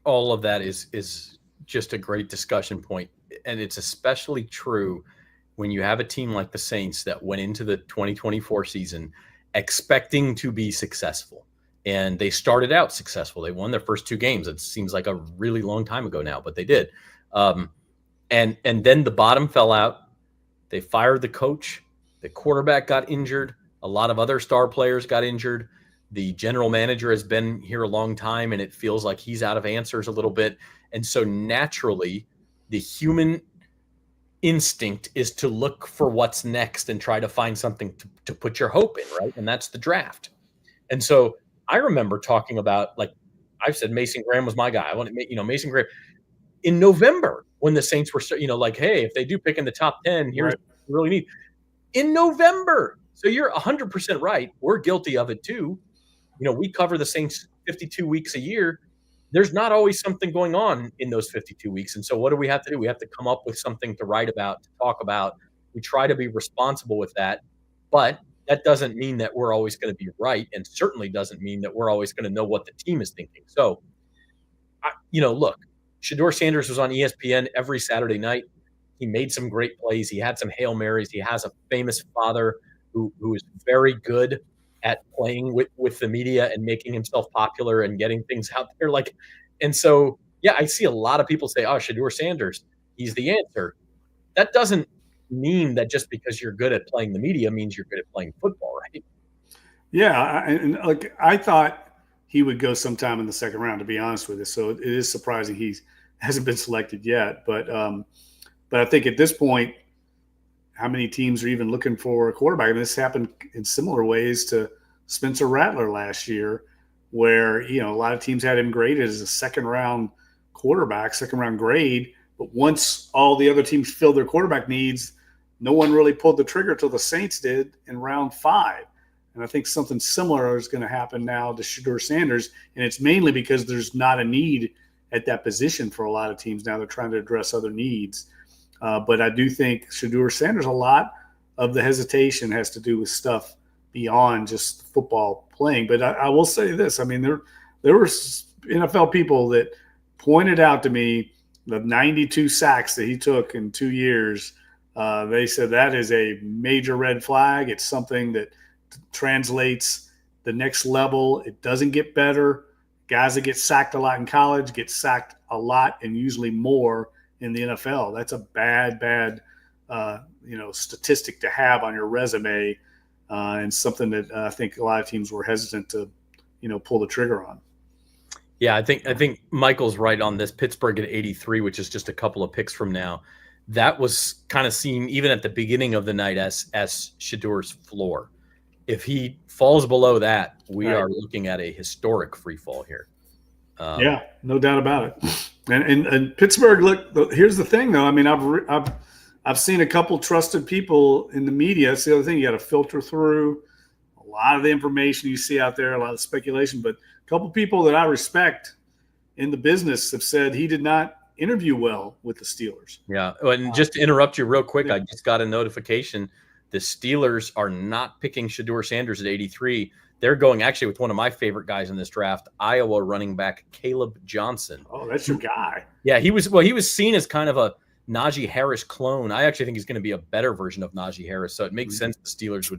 all of that is just a great discussion point. And it's especially true when you have a team like the Saints that went into the 2024 season expecting to be successful. And they started out successful. They won their first 2 games. It seems like a really long time ago now, but they did. And then the bottom fell out. They fired the coach. The quarterback got injured. A lot of other star players got injured. The general manager has been here a long time, and it feels like he's out of answers a little bit. And so naturally, the human instinct is to look for what's next and try to find something to put your hope in, right? And that's the draft. And so I remember talking about, like I've said, Mason Graham was my guy. I want to, Mason Graham in November when the Saints were, like, hey, if they do pick in the top 10, here's what we really need in November. So you're 100% right. We're guilty of it too. We cover the Saints 52 weeks a year. There's not always something going on in those 52 weeks. And so what do we have to do? We have to come up with something to write about, to talk about. We try to be responsible with that, but that doesn't mean that we're always going to be right, and certainly doesn't mean that we're always going to know what the team is thinking. So, look, Shador Sanders was on ESPN every Saturday night. He made some great plays. He had some Hail Marys. He has a famous father who is very good at playing with the media and making himself popular and getting things out there. And so, yeah, I see a lot of people say, oh, Shador Sanders, he's the answer. That doesn't mean that just because you're good at playing the media means you're good at playing football, right? Yeah, and I thought he would go sometime in the second round, to be honest with you. So it is surprising he hasn't been selected yet. But I think at this point, how many teams are even looking for a quarterback? I mean, this happened in similar ways to Spencer Rattler last year, where a lot of teams had him graded as a second-round quarterback, second-round grade. But once all the other teams filled their quarterback needs, no one really pulled the trigger till the Saints did in round 5. And I think something similar is going to happen now to Shador Sanders. And it's mainly because there's not a need at that position for a lot of teams now. They're trying to address other needs. But I do think Shador Sanders, a lot of the hesitation has to do with stuff beyond just football playing. But I will say this. I mean, there were NFL people that pointed out to me the 92 sacks that he took in 2 years. They said that is a major red flag. It's something that translates the next level. It doesn't get better. Guys that get sacked a lot in college get sacked a lot and usually more in the NFL. That's a bad statistic to have on your resume, and something that I think a lot of teams were hesitant to, pull the trigger on. Yeah, I think Michael's right on this. Pittsburgh at 83, which is just a couple of picks from now. That was kind of seen even at the beginning of the night as Shador's floor. If he falls below that, we are looking at a historic free fall here. Yeah, no doubt about it. And Pittsburgh, look, here's the thing, though. I mean, I've seen a couple trusted people in the media. It's the other thing you got to filter through a lot of the information you see out there, a lot of speculation. But a couple people that I respect in the business have said he did not interview well with the Steelers. Yeah, and just to interrupt you real quick, I just got a notification. The Steelers are not picking Shador Sanders at 83. They're going actually with one of my favorite guys in this draft, Iowa running back Caleb Johnson. Oh, that's your guy. Yeah, he was seen as kind of a Najee Harris clone. I actually think he's going to be a better version of Najee Harris. So it makes sense the Steelers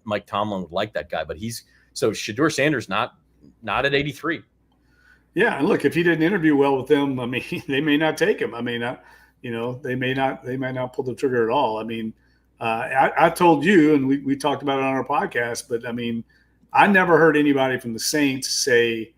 Mike Tomlin would like that guy. But Shador Sanders not at 83. Yeah, and look, if he didn't interview well with them, I mean, they may not take him. I mean, they may not pull the trigger at all. I mean, I told you, and we talked about it on our podcast, but I mean, I never heard anybody from the Saints say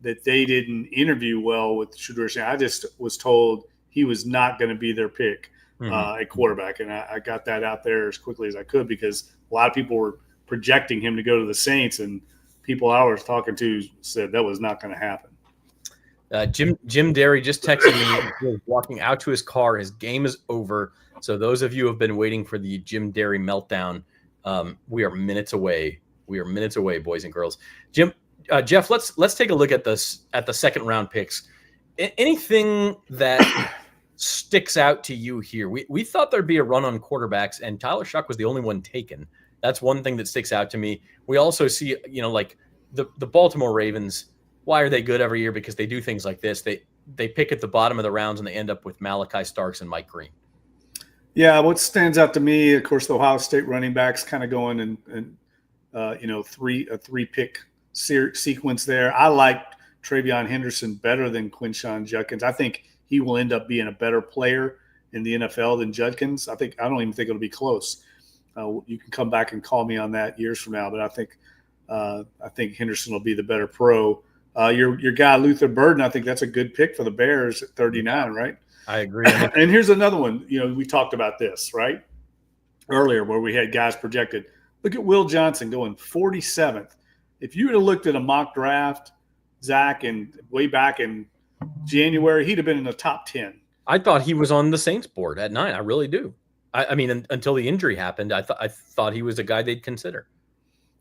that they didn't interview well with Shador Sanders. I just was told he was not going to be their pick at quarterback, and I got that out there as quickly as I could because a lot of people were projecting him to go to the Saints, and people I was talking to said that was not going to happen. Jim Derry just texted me. He was walking out to his car. His game is over. So those of you who have been waiting for the Jim Derry meltdown, we are minutes away. We are minutes away, boys and girls. Jeff, let's take a look at the second round picks. Anything that sticks out to you here? We thought there'd be a run on quarterbacks, and Tyler Shough was the only one taken. That's one thing that sticks out to me. We also see, like the Baltimore Ravens. Why are they good every year? Because they do things like this. They pick at the bottom of the rounds and they end up with Malachi Starks and Mike Green. Yeah, what stands out to me, of course, the Ohio State running backs kind of going and a three pick sequence there. I liked Travion Henderson better than Quinshon Judkins. I think he will end up being a better player in the NFL than Judkins. I don't even think it'll be close. You can come back and call me on that years from now, but I think Henderson will be the better pro. Your guy Luther Burden, I think that's a good pick for the Bears at 39, right? I agree. And here's another one. We talked about this, right, earlier where we had guys projected. Look at Will Johnson going 47th. If you would have looked at a mock draft, Zach, and way back in January, he'd have been in the top 10. I thought he was on the Saints board at 9. I really do. I mean, until the injury happened, I thought he was a guy they'd consider.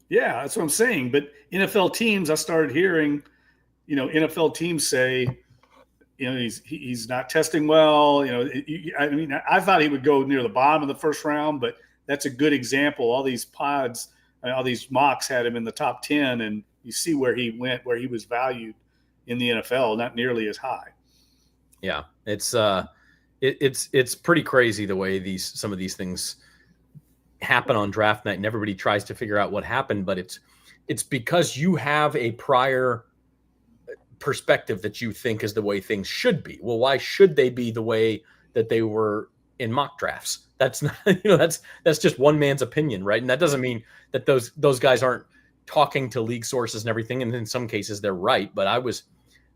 Yeah, that's what I'm saying. But NFL teams, I started hearing, NFL teams say, he's not testing well. I thought he would go near the bottom of the first round, but that's a good example. All these pods, all these mocks had him in the top 10, and you see where he went, where he was valued in the NFL, not nearly as high. Yeah, it's pretty crazy the way some of these things happen on draft night, and everybody tries to figure out what happened, but it's because you have a prior perspective that you think is the way things should be. Well, why should they be the way that they were in mock drafts? That's not, that's just one man's opinion, right? And that doesn't mean that those guys aren't talking to league sources and everything. And in some cases they're right. But I was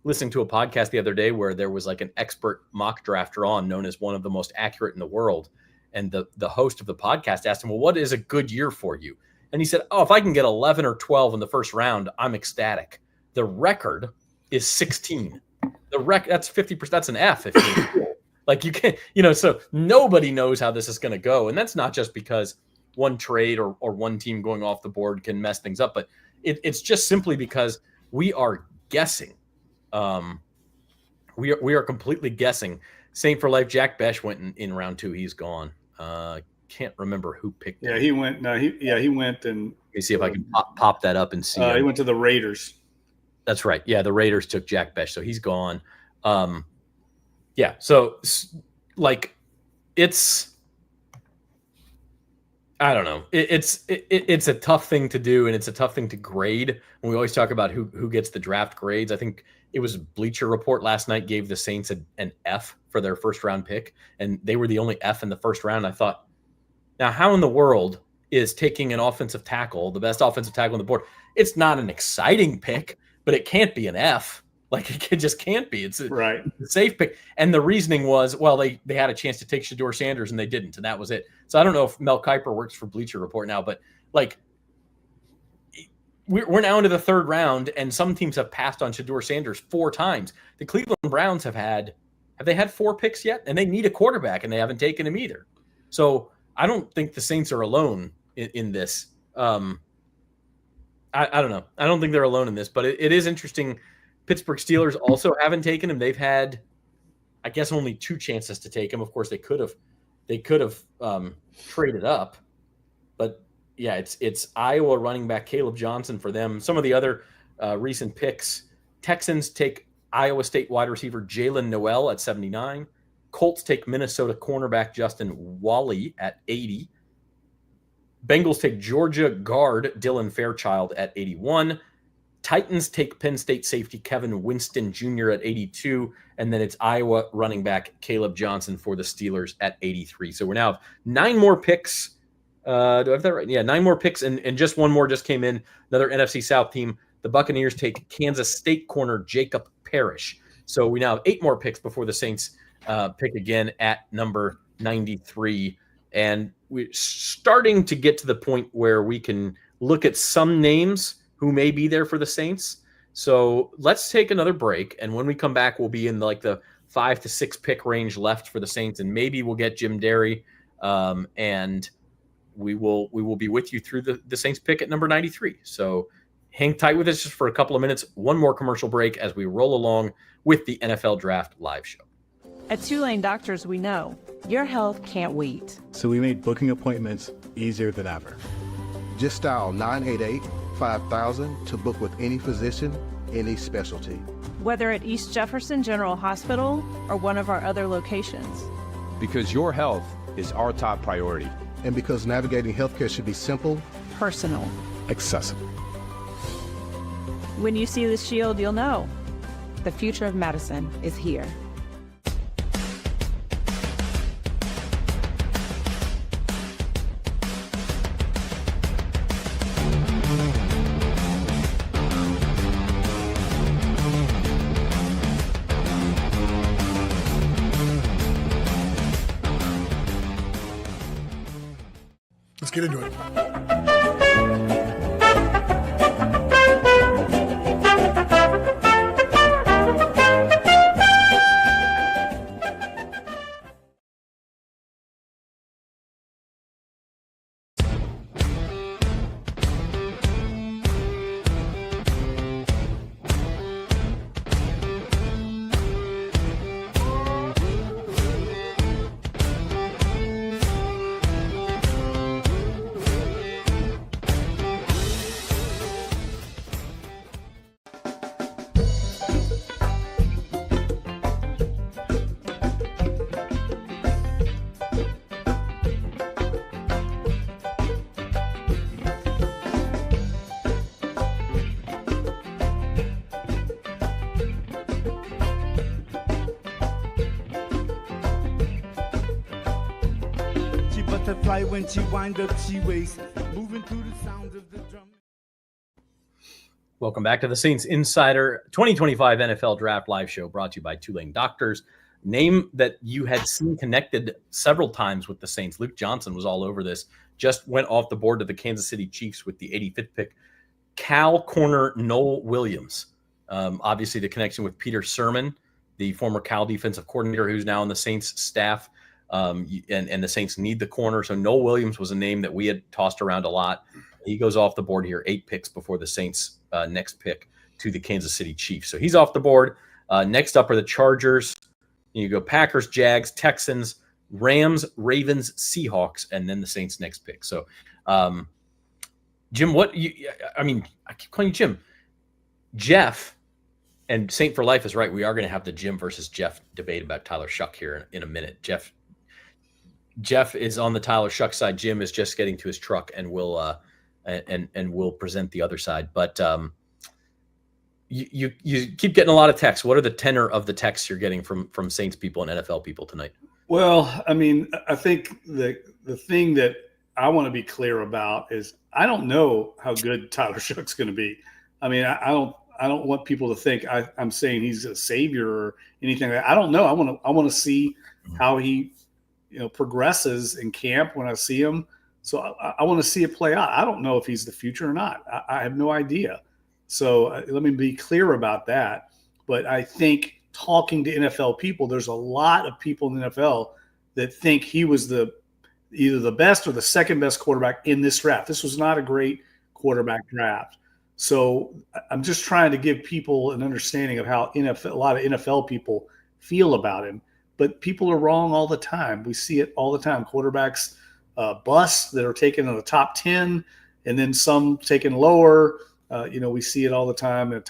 listening to a podcast the other day where there was like an expert mock drafter on, known as one of the most accurate in the world. And the host of the podcast asked him, well, what is a good year for you? And he said, if I can get 11 or 12 in the first round, I'm ecstatic. The record is 16. That's 50%. That's an F. Like you can't, so nobody knows how this is going to go. And that's not just because one trade or one team going off the board can mess things up, but it's just simply because we are guessing. We are completely guessing. Saint for life. Jack Besh went in round 2. He's gone. Can't remember who picked him. He went. No, he went and. Let me see if I can pop that up and see. He went to the Raiders. That's right. Yeah, the Raiders took Jack Besh, so he's gone. Yeah, so like it's I don't know. It's a tough thing to do, and it's a tough thing to grade. When we always talk about who gets the draft grades, I think it was Bleacher Report last night gave the Saints an F for their first round pick, and they were the only F in the first round. I thought, now how in the world is taking an offensive tackle, the best offensive tackle on the board? It's not an exciting pick, but it can't be an F. Like it just can't be. It's a safe pick. And the reasoning was, well, they had a chance to take Shador Sanders and they didn't, and that was it. So I don't know if Mel Kiper works for Bleacher Report now, but like we're now into the third round, and some teams have passed on Shador Sanders 4 times. The Cleveland Browns have they had 4 picks yet? And they need a quarterback, and they haven't taken him either. So I don't think the Saints are alone in this. I don't know. I don't think they're alone in this, but it is interesting. Pittsburgh Steelers also haven't taken him. They've had, I guess, only 2 chances to take him. Of course, they could have traded up, but yeah, it's Iowa running back Caleb Johnson for them. Some of the other recent picks: Texans take Iowa State wide receiver Jalen Noel at 79. Colts take Minnesota cornerback Justin Wally at 80. Bengals take Georgia guard Dylan Fairchild at 81. Titans take Penn State safety Kevin Winston Jr. at 82. And then it's Iowa running back Caleb Johnson for the Steelers at 83. So we're now have 9 more picks. Do I have that right? Yeah, 9 more picks. And just one more just came in. Another NFC South team. The Buccaneers take Kansas State corner Jacob Parrish. So we now have 8 more picks before the Saints pick again at number 93. And we're starting to get to the point where we can look at some names who may be there for the Saints. So let's take another break. And when we come back, we'll be in the 5 to 6 pick range left for the Saints. And maybe we'll get Jim Derry. And we will be with you through the Saints pick at number 93. So hang tight with us just for a couple of minutes. One more commercial break as we roll along with the NFL Draft live show. At Tulane Doctors, we know your health can't wait. So we made booking appointments easier than ever. Just dial 988-5000 to book with any physician, any specialty. Whether at East Jefferson General Hospital or one of our other locations. Because your health is our top priority. And because navigating healthcare should be simple, Personal. Accessible. When you see the shield, you'll know. The future of medicine is here. Let's get into it. Butterfly when she wind up, she waist, moving through the sounds of the drum. Welcome back to the Saints Insider 2025 NFL Draft Live Show, brought to you by Tulane Doctors. Name that you had seen connected several times with the Saints. Luke Johnson was all over this. Just went off the board to the Kansas City Chiefs with the 85th pick. Cal corner Noel Williams. Obviously, the connection with Peter Sermon, the former Cal defensive coordinator who's now on the Saints staff. And the Saints need the corner. So Noel Williams was a name that we had tossed around a lot. He goes off the board here, 8 picks before the Saints' next pick to the Kansas City Chiefs. So he's off the board. Next up are the Chargers. You go Packers, Jags, Texans, Rams, Ravens, Seahawks, and then the Saints' next pick. So, Jim, I keep calling you Jim. Jeff, and Saint for Life is right. We are going to have the Jim versus Jeff debate about Tyler Shough here in a minute. Jeff is on the Tyler Shough side. Jim is just getting to his truck and will present the other side. But you keep getting a lot of texts. What are the tenor of the texts you're getting from Saints people and NFL people tonight? Well, I mean, I think the thing that I want to be clear about is I don't know how good Tyler Shough's going to be. I mean, I don't want people to think I'm saying he's a savior or anything. I don't know. I want to see how he progresses in camp when I see him. So I want to see it play out. I don't know if he's the future or not. I have no idea. So let me be clear about that. But I think talking to NFL people, there's a lot of people in the NFL that think he was either the best or the second best quarterback in this draft. This was not a great quarterback draft. So I'm just trying to give people an understanding of how a lot of NFL people feel about him. But people are wrong all the time. We see it all the time. Quarterbacks bust that are taken in the top 10 and then some taken lower. We see it all the time.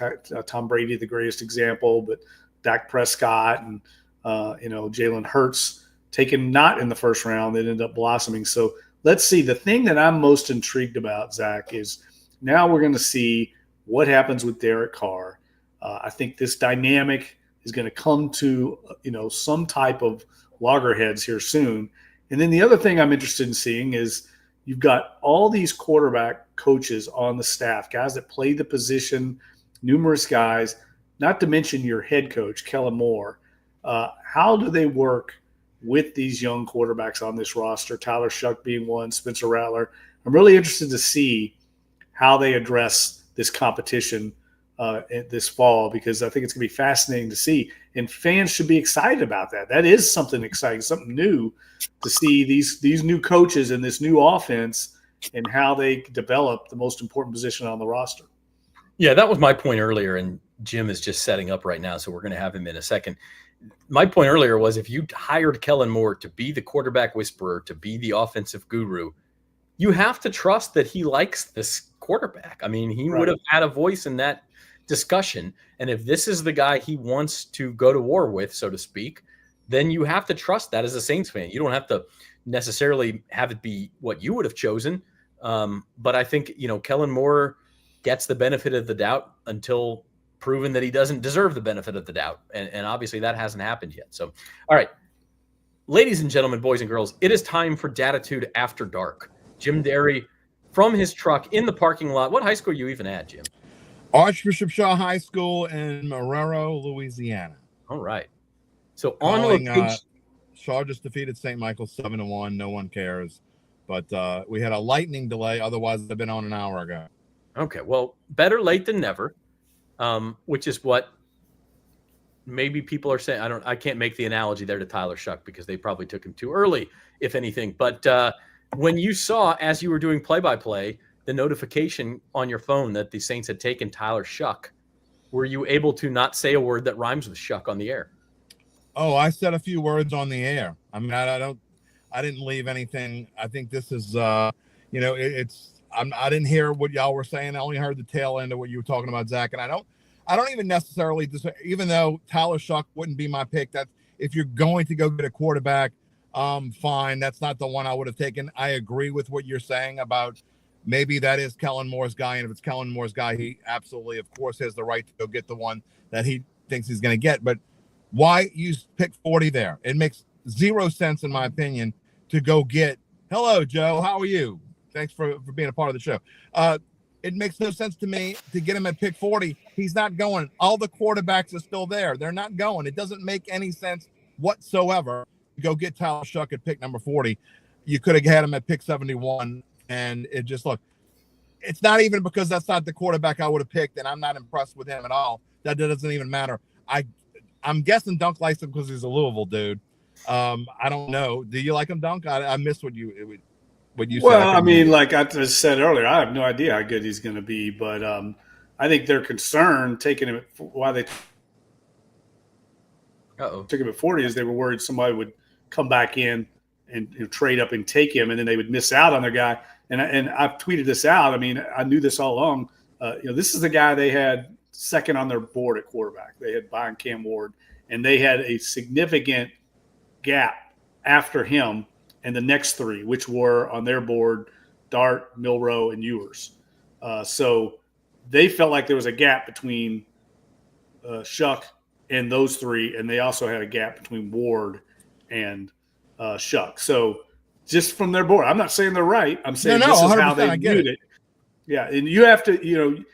Tom Brady, the greatest example, but Dak Prescott and, Jalen Hurts taken not in the first round that ended up blossoming. So let's see. The thing that I'm most intrigued about, Zach, is now we're going to see what happens with Derek Carr. I think this dynamic is going to come to, some type of loggerheads here soon. And then the other thing I'm interested in seeing is you've got all these quarterback coaches on the staff, guys that play the position, numerous guys, not to mention your head coach, Kellen Moore. How do they work with these young quarterbacks on this roster, Tyler Shough being one, Spencer Rattler? I'm really interested to see how they address this competition this fall, because I think it's going to be fascinating to see. And fans should be excited about that. That is something exciting, something new to see these new coaches and this new offense and how they develop the most important position on the roster. Yeah, that was my point earlier, and Jim is just setting up right now, so we're going to have him in a second. My point earlier was if you hired Kellen Moore to be the quarterback whisperer, to be the offensive guru, you have to trust that he likes this quarterback. I mean, he would have had a voice in that discussion. And if this is the guy he wants to go to war with, so to speak, then you have to trust that as a Saints fan. You don't have to necessarily have it be what you would have chosen. But I think, Kellen Moore gets the benefit of the doubt until proven that he doesn't deserve the benefit of the doubt. And obviously that hasn't happened yet. So, all right, ladies and gentlemen, boys and girls, it is time for Datitude After Dark. Jim Derry from his truck in the parking lot. What high school are you even at, Jim? Archbishop Shaw High School in Marrero, Louisiana. All right. So on location, Shaw just defeated St. Michael's 7-1. No one cares. But we had a lightning delay. Otherwise, it'd been on an hour ago. Okay. Well, better late than never, which is what maybe people are saying. I can't make the analogy there to Tyler Shough because they probably took him too early, if anything. But when you saw, as you were doing play-by-play, the notification on your phone that the Saints had taken Tyler Shough, were you able to not say a word that rhymes with Shuck on the air? Oh, I said a few words on the air. I mean, I didn't leave anything. I think this is, I didn't hear what y'all were saying. I only heard the tail end of what you were talking about, Zach. And I don't even necessarily, even though Tyler Shough wouldn't be my pick, that if you're going to go get a quarterback, fine. That's not the one I would have taken. I agree with what you're saying about maybe that is Kellen Moore's guy. And if it's Kellen Moore's guy, he absolutely, of course, has the right to go get the one that he thinks he's going to get. But why use pick 40 there? It makes zero sense, in my opinion, to go get, hello, Joe, how are you? Thanks for being a part of the show. It makes no sense to me to get him at pick 40. He's not going. All the quarterbacks are still there. They're not going. It doesn't make any sense whatsoever to go get Tyler Shough at pick number 40. You could have had him at pick 71, and it just, look, it's not even because that's not the quarterback I would have picked, and I'm not impressed with him at all. That doesn't even matter. I'm guessing Dunk likes him because he's a Louisville dude. I don't know. Do you like him, Dunk? I missed what you said. Well, I mean, like I just said earlier, I have no idea how good he's going to be, but I think they're concerned taking him. Why they took him at 40 is they were worried somebody would come back in and trade up and take him, and then they would miss out on their guy. And I've tweeted this out. I mean, I knew this all along. This is the guy they had second on their board at quarterback. They had buying Cam Ward, and they had a significant gap after him and the next three, which were on their board, Dart, Milroe, and Ewers. So they felt like there was a gap between Shuck and those three, and they also had a gap between Ward and Shuck. So just from their board, I'm not saying they're right. I'm saying this is how they viewed it. Yeah, and you have to,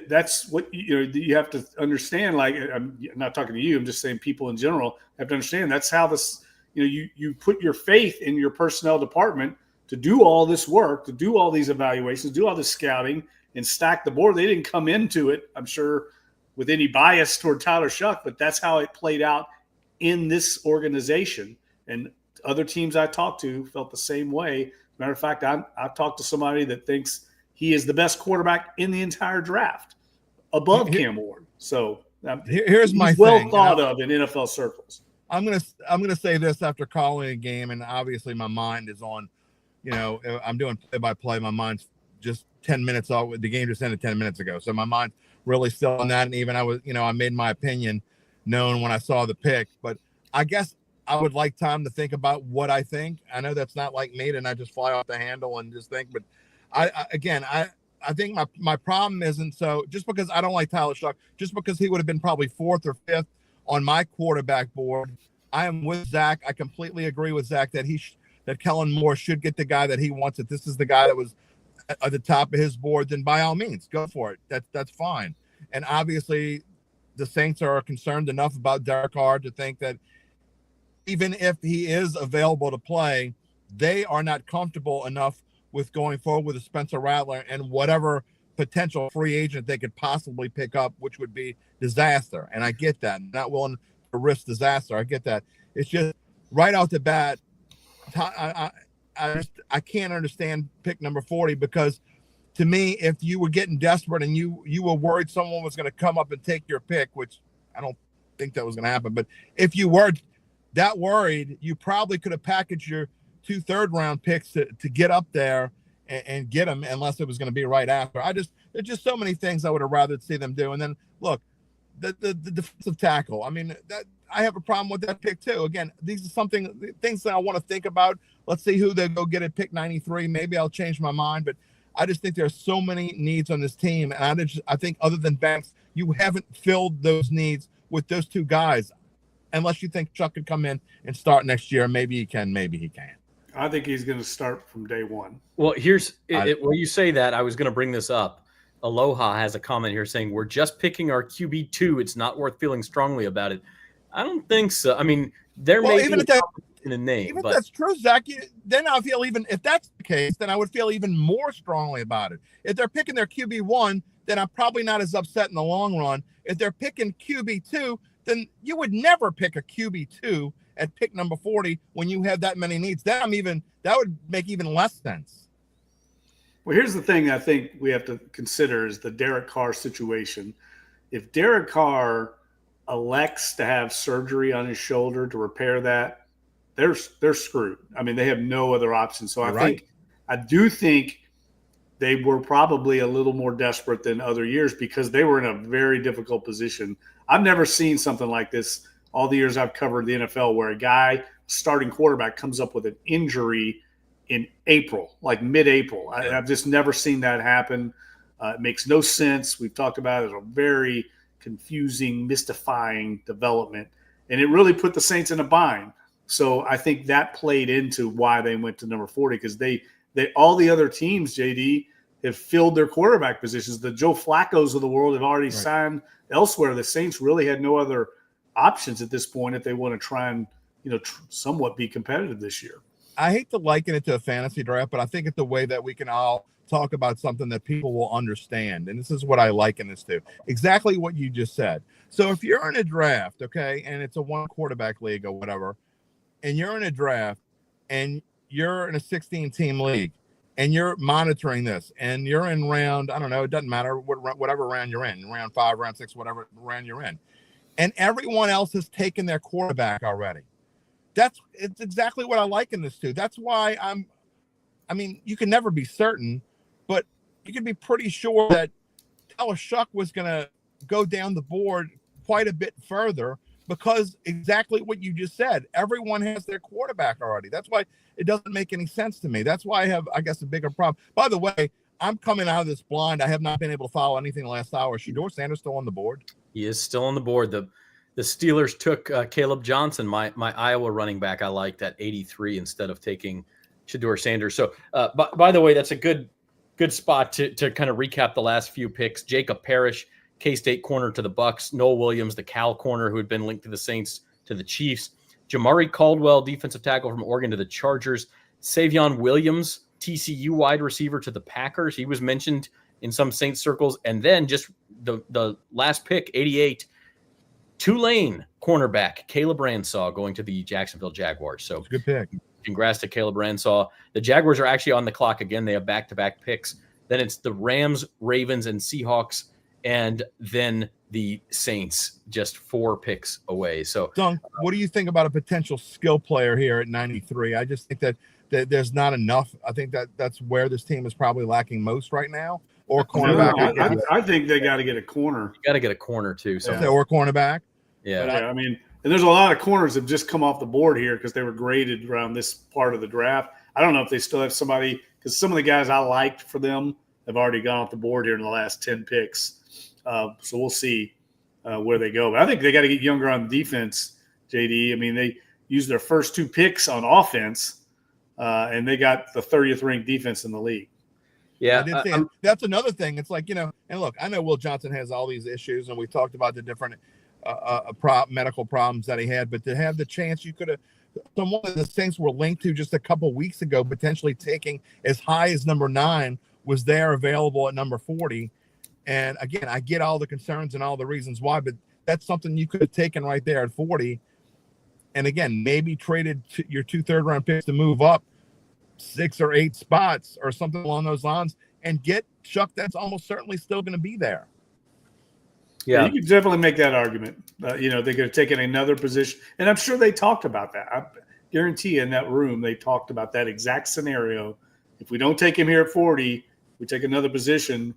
that's what you have to understand. Like, I'm not talking to you. I'm just saying people in general have to understand that's how this. You put your faith in your personnel department to do all this work, to do all these evaluations, do all this scouting, and stack the board. They didn't come into it, I'm sure, with any bias toward Tyler Shough, but that's how it played out in this organization. And other teams I talked to felt the same way. Matter of fact, I've talked to somebody that thinks he is the best quarterback in the entire draft, above Cam Ward. So here's my well thought of in NFL circles. I'm gonna say this after calling a game, and obviously my mind is on, I'm doing play-by-play. My mind's just 10 minutes off. The game just ended 10 minutes ago, so my mind's really still on that. And even I made my opinion known when I saw the pick, but I guess I would like time to think about what I think. I know that's not like me, and I just fly off the handle and just think, but I think my problem isn't so just because I don't like Tyler Shough, just because he would have been probably fourth or fifth on my quarterback board. I am with Zach. I completely agree with Zach that that Kellen Moore should get the guy that he wants. If this is the guy that was at the top of his board, then by all means, go for it. That's fine. And obviously, the Saints are concerned enough about Derek Carr to think that even if he is available to play, they are not comfortable enough with going forward with a Spencer Rattler and whatever potential free agent they could possibly pick up, which would be disaster. And I get that. I'm not willing to risk disaster. I get that. It's just right out the bat, I can't understand pick number 40, because to me, if you were getting desperate and you were worried someone was going to come up and take your pick, which I don't think that was going to happen, but if you were that worried, you probably could have packaged your 2 third-round picks to get up there and get them, unless it was going to be right after. There's just so many things I would have rather see them do. And then look, the defensive tackle. I mean, that I have a problem with that pick too. Again, these are things that I want to think about. Let's see who they go get at pick 93. Maybe I'll change my mind, but I just think there's so many needs on this team, and I think other than Banks, you haven't filled those needs with those 2 guys, unless you think Shuck could come in and start next year. Maybe he can, maybe he can't. I think he's going to start from day one. Well, when you say that, I was going to bring this up. Aloha has a comment here saying, we're just picking our QB2. It's not worth feeling strongly about it. I don't think so. I mean, there may be in a name. Even if that's true, Zach, then I feel if that's the case, then I would feel even more strongly about it. If they're picking their QB1, then I'm probably not as upset in the long run. If they're picking QB2, then you would never pick a QB2 at pick number 40 when you have that many needs. That would make even less sense. Well, here's the thing I think we have to consider is the Derek Carr situation. If Derek Carr elects to have surgery on his shoulder to repair that, they're screwed. I mean, they have no other option. So I do think they were probably a little more desperate than other years because they were in a very difficult position. I've never seen something like this all the years I've covered the NFL, where a guy, starting quarterback, comes up with an injury in April, like mid-April. I've just never seen that happen. It makes no sense. We've talked about it as a very confusing, mystifying development, and it really put the Saints in a bind. So I think that played into why they went to number 40, because they all the other teams, JD, have filled their quarterback positions. The Joe Flacco's of the world have already signed elsewhere. The Saints really had no other options at this point if they want to try and somewhat be competitive this year. I hate to liken it to a fantasy draft, but I think it's the way that we can all talk about something that people will understand. And this is what I liken this to. Exactly what you just said. So if you're in a draft, okay, and it's a one quarterback league or whatever, and you're in a draft and you're in a 16-team league and you're monitoring this and you're in round, I don't know, it doesn't matter whatever round you're in, round 5, round 6, whatever round you're in. And everyone else has taken their quarterback already. It's exactly what I liken this to. That's why you can never be certain, but you can be pretty sure that Tyler Shough was going to go down the board quite a bit further because exactly what you just said. Everyone has their quarterback already. That's why it doesn't make any sense to me. That's why I have, I guess, a bigger problem. By the way, I'm coming out of this blind. I have not been able to follow anything the last hour. Shador Sanders still on the board? He is still on the board. The Steelers took Caleb Johnson, my Iowa running back. I liked at 83 instead of taking Shador Sanders. So, by the way, that's a good spot to kind of recap the last few picks. Jacob Parrish, K-State corner to the Bucks. Noel Williams, the Cal corner who had been linked to the Saints to the Chiefs. Jamari Caldwell, defensive tackle from Oregon to the Chargers. Savion Williams, TCU wide receiver to the Packers. He was mentioned in some Saints circles. And then just the last pick, 88, Tulane cornerback Caleb Ransaw going to the Jacksonville Jaguars. So good pick. Congrats to Caleb Ransaw. The Jaguars are actually on the clock again. They have back-to-back picks. Then it's the Rams, Ravens, and Seahawks, and then the Saints, just 4 picks away. So, Dunk, what do you think about a potential skill player here at 93? I just think that there's not enough. I think that's where this team is probably lacking most right now. Or cornerback. I think they got to get a corner. You got to get a corner too. So or cornerback. Yeah. I mean, and there's a lot of corners that have just come off the board here because they were graded around this part of the draft. I don't know if they still have somebody because some of the guys I liked for them have already gone off the board here in the last 10 picks. So we'll see where they go. But I think they got to get younger on defense, JD. I mean, they used their first 2 picks on offense, and they got the 30th ranked defense in the league. Yeah, that's another thing. It's like, and look, I know Will Johnson has all these issues, and we talked about the different medical problems that he had, but to have the chance, you could have someone of the Saints were linked to just a couple weeks ago, potentially taking as high as number 9 was there available at number 40. And again, I get all the concerns and all the reasons why, but that's something you could have taken right there at 40. And again, maybe traded your 2 third-round picks to move up 6 or 8 spots or something along those lines and get Shuck that's almost certainly still going to be there. Yeah, you could definitely make that argument. They could have taken another position. And I'm sure they talked about that. I guarantee you in that room they talked about that exact scenario. If we don't take him here at 40, we take another position,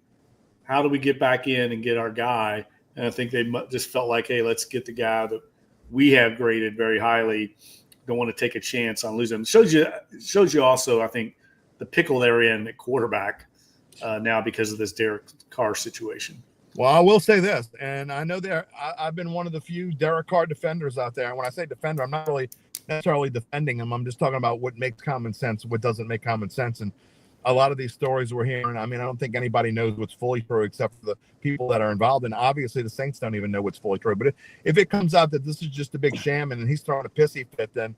how do we get back in and get our guy? And I think they just felt like, hey, let's get the guy that we have graded very highly. Don't want to take a chance on losing him. It shows you also, I think, the pickle they're in at quarterback now because of this Derek Carr situation. Well, I will say this, and I know I've been one of the few Derek Carr defenders out there. And when I say defender, I'm not really necessarily defending him. I'm just talking about what makes common sense, what doesn't make common sense. And a lot of these stories we're hearing, I mean, I don't think anybody knows what's fully true except for the people that are involved. And obviously the Saints don't even know what's fully true. But if it comes out that this is just a big sham and he's throwing a pissy fit, then,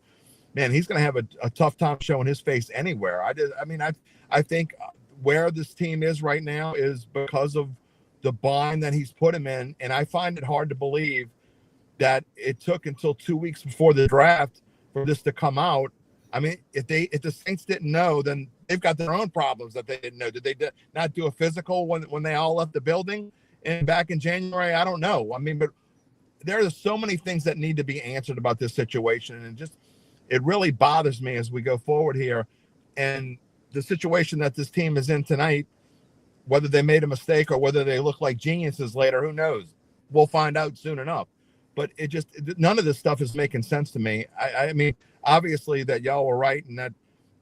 man, he's going to have a tough time showing his face anywhere. I think where this team is right now is because of the bind that he's put him in. And I find it hard to believe that it took until 2 weeks before the draft for this to come out. I mean, if the Saints didn't know, then they've got their own problems that they didn't know. Did they not do a physical when they all left the building and back in January? I don't know. I mean, but there are so many things that need to be answered about this situation. And it really bothers me as we go forward here. And the situation that this team is in tonight, whether they made a mistake or whether they look like geniuses later, who knows? We'll find out soon enough. But none of this stuff is making sense to me. I mean, obviously that y'all were right and that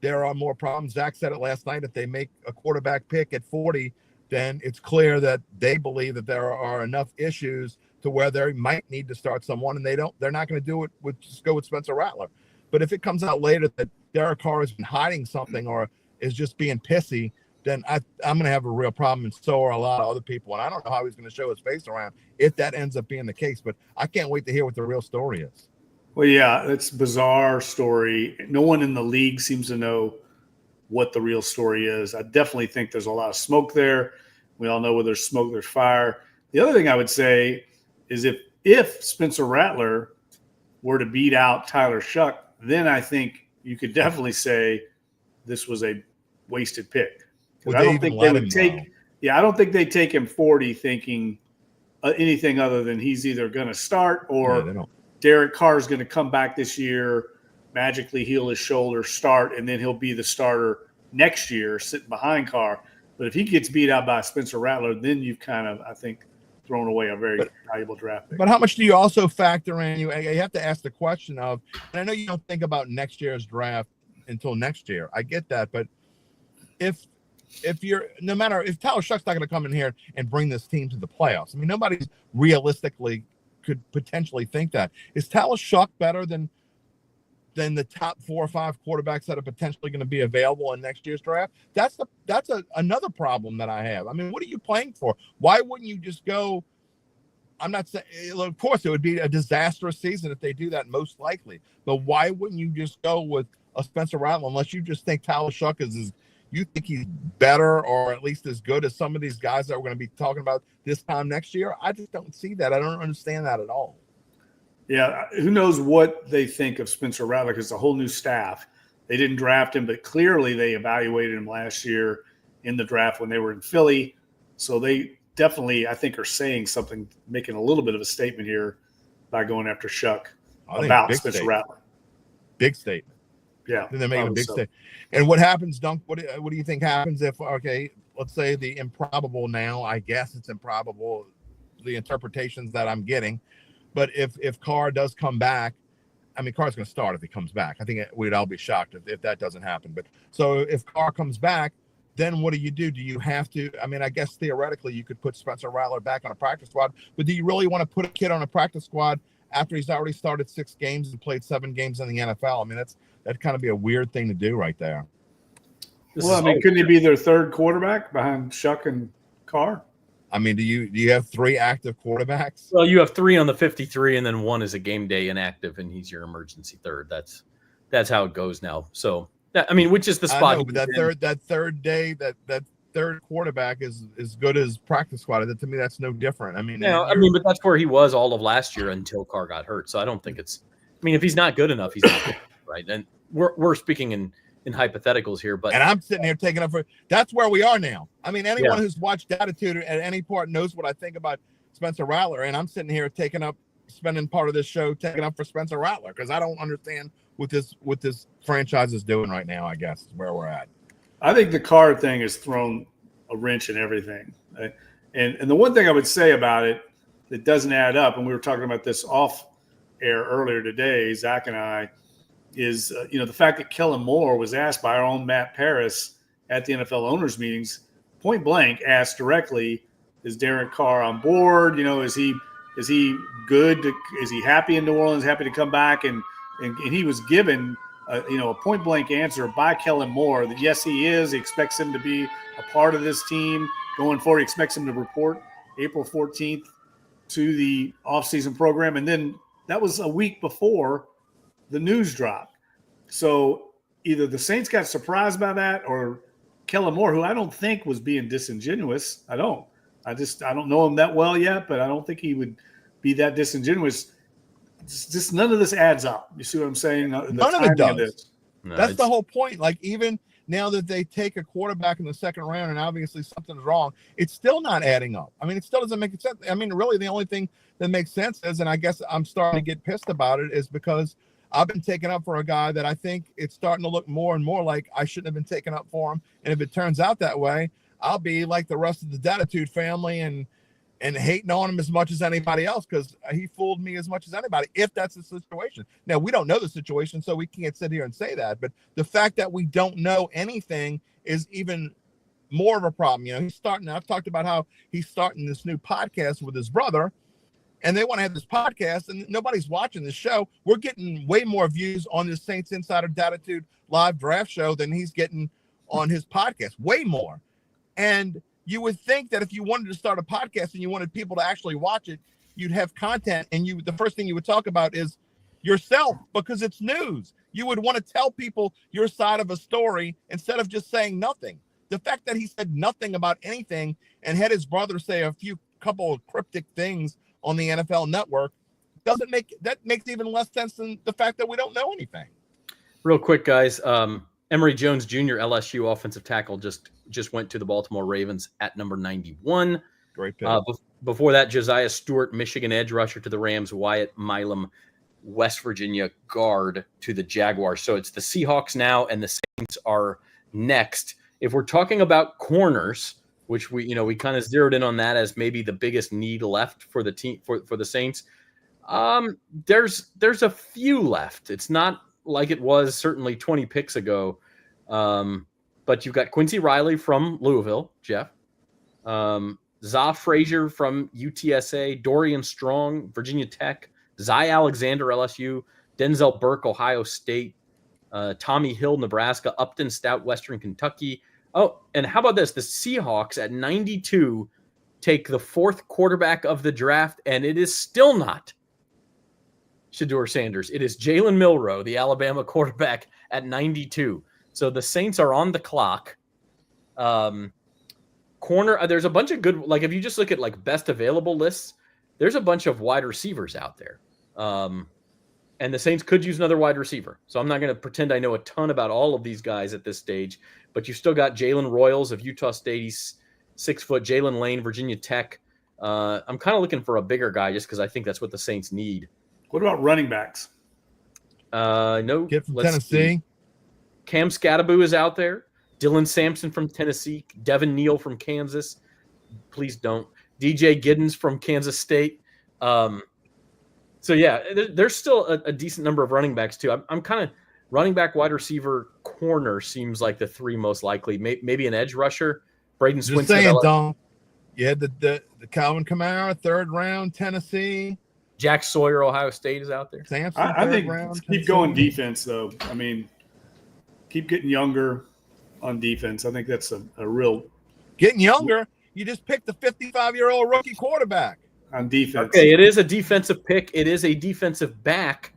there are more problems. Zach said it last night. If they make a quarterback pick at 40, then it's clear that they believe that there are enough issues to where they might need to start someone, and they're not going to do it just go with Spencer Rattler. But if it comes out later that Derek Carr has been hiding something or is just being pissy, then I'm going to have a real problem, and so are a lot of other people. And I don't know how he's going to show his face around if that ends up being the case. But I can't wait to hear what the real story is. Well, yeah, it's a bizarre story. No one in the league seems to know what the real story is. I definitely think there's a lot of smoke there. We all know where there's smoke, there's fire. The other thing I would say is if Spencer Rattler were to beat out Tyler Shough, then I think you could definitely say this was a wasted pick. I don't think they would take. Yeah, I don't think they take him 40 thinking anything other than he's either going to start or Derek Carr is going to come back this year, magically heal his shoulder, start, and then he'll be the starter next year sitting behind Carr. But if he gets beat out by Spencer Rattler, then you've kind of, I think, thrown away a very valuable draft pick. But how much do you also factor in? You have to ask the question of, and I know you don't think about next year's draft until next year. I get that. But if no matter if Tyler Shough's not going to come in here and bring this team to the playoffs, I mean, nobody realistically could potentially think that. Is Tyler Shough better than the top 4 or 5 quarterbacks that are potentially going to be available in next year's draft? That's another problem that I have. I mean, what are you playing for? Why wouldn't you just go? I'm not saying, of course, it would be a disastrous season if they do that, most likely. But why wouldn't you just go with a Spencer Rattler unless you just think Tyler Shough you think he's better or at least as good as some of these guys that we're going to be talking about this time next year? I just don't see that. I don't understand that at all. Yeah, who knows what they think of Spencer Rattler, because it's a whole new staff. They didn't draft him, but clearly they evaluated him last year in the draft when they were in Philly. So they definitely, I think, are saying something, making a little bit of a statement here by going after Shuck about Spencer Rattler. Big statement. Yeah. Then they make a big statement. And what happens, Dunk, what do you think happens if, let's say the improbable now, I guess it's improbable, the interpretations that I'm getting, but if Carr does come back, I mean, Carr's going to start if he comes back. I think we'd all be shocked if that doesn't happen. But so if Carr comes back, then what do you do? Do you have to? I mean, I guess theoretically you could put Spencer Rattler back on a practice squad, but do you really want to put a kid on a practice squad after he's already started 6 games and played 7 games in the NFL? I mean, that'd kind of be a weird thing to do right there. Well, I mean, couldn't he be their third quarterback behind Shuck and Carr? I mean, do you have 3 active quarterbacks? Well, you have 3 on the 53, and then 1 is a game day inactive, and he's your emergency third. That's how it goes now. So, I mean, which is the spot? I know, but that third quarterback is as good as practice squad. To me, that's no different. I mean, but that's where he was all of last year until Carr got hurt. So I don't think it's. I mean, if he's not good enough, he's not good, right? And we're speaking in hypotheticals here, but I'm sitting here taking up for that's where we are now. I mean, anyone who's watched Attitude at any part knows what I think about Spencer Rattler, and I'm sitting here spending part of this show taking up for Spencer Rattler because I don't understand what this franchise is doing right now. I guess is where we're at. I think the Carr thing has thrown a wrench in everything, and the one thing I would say about it that doesn't add up, and we were talking about this off air earlier today, Zach and I. Is the fact that Kellen Moore was asked by our own Matt Paris at the NFL owners meetings, point blank, asked directly, "Is Derek Carr on board? Is he good? Is he happy in New Orleans? Happy to come back?" And he was given a point blank answer by Kellen Moore that yes, he is. He expects him to be a part of this team going forward. He expects him to report April 14th to the offseason program, and then that was a week before the news dropped. So either the Saints got surprised by that or Kellen Moore, who I don't think was being disingenuous. I don't know him that well yet, but I don't think he would be that disingenuous. Just none of this adds up. You see what I'm saying? None of it does. That's the whole point. Like, even now that they take a quarterback in the second round and obviously something's wrong, it's still not adding up. I mean, it still doesn't make sense. I mean, really the only thing that makes sense is, and I guess I'm starting to get pissed about it, is because I've been taken up for a guy that I think it's starting to look more and more like I shouldn't have been taken up for him. And if it turns out that way, I'll be like the rest of the Datitude family and hating on him as much as anybody else because he fooled me as much as anybody, if that's the situation. Now, we don't know the situation, so we can't sit here and say that. But the fact that we don't know anything is even more of a problem. I've talked about how he's starting this new podcast with his brother, and they want to have this podcast, and nobody's watching this show. We're getting way more views on this Saints Insider Datitude live draft show than he's getting on his podcast, way more. And you would think that if you wanted to start a podcast and you wanted people to actually watch it, you'd have content, and the first thing you would talk about is yourself because it's news. You would want to tell people your side of a story instead of just saying nothing. The fact that he said nothing about anything and had his brother say a couple of cryptic things on the NFL Network makes even less sense than the fact that we don't know anything. Real quick, guys. Emory Jones Jr., LSU offensive tackle, just went to the Baltimore Ravens at number 91. Great pick. Before that, Josiah Stewart, Michigan edge rusher to the Rams. Wyatt Milam, West Virginia guard to the Jaguars. So it's the Seahawks now, and the Saints are next. If we're talking about corners, which we kind of zeroed in on that as maybe the biggest need left for the team for the Saints. There's a few left. It's not like it was certainly 20 picks ago. But you've got Quincy Riley from Louisville, Jeff. Za Frazier from UTSA, Dorian Strong, Virginia Tech, Zy Alexander, LSU, Denzel Burke, Ohio State, Tommy Hill, Nebraska, Upton Stout, Western Kentucky. Oh, and how about this? The Seahawks at 92 take the fourth quarterback of the draft, and it is still not Shador Sanders. It is Jalen Milroe, the Alabama quarterback, at 92. So the Saints are on the clock. Corner, there's a bunch of good, like if you just look at like best available lists, there's a bunch of wide receivers out there. And the Saints could use another wide receiver. So I'm not going to pretend I know a ton about all of these guys at this stage, but you've still got Jalen Royals of Utah State. He's 6 foot. Jalen Lane, Virginia Tech. I'm kind of looking for a bigger guy just because I think that's what the Saints need. What about running backs? No. Kid from Tennessee. See. Cam Scattaboo is out there. Dylan Sampson from Tennessee. Devin Neal from Kansas. Please don't. DJ Giddens from Kansas State. So, yeah, there's still a decent number of running backs, too. I'm kind of running back, wide receiver, corner seems like the three most likely. Maybe an edge rusher. Braden Swinson. Just saying, Dom. You had the Calvin Kamara, 3rd round, Tennessee. Jack Sawyer, Ohio State is out there. Sampson, I think round, keep going defense, though. I mean, keep getting younger on defense. I think that's a real – Getting younger? You just picked the 55-year-old rookie quarterback. On defense. Okay, it is a defensive pick. It is a defensive back.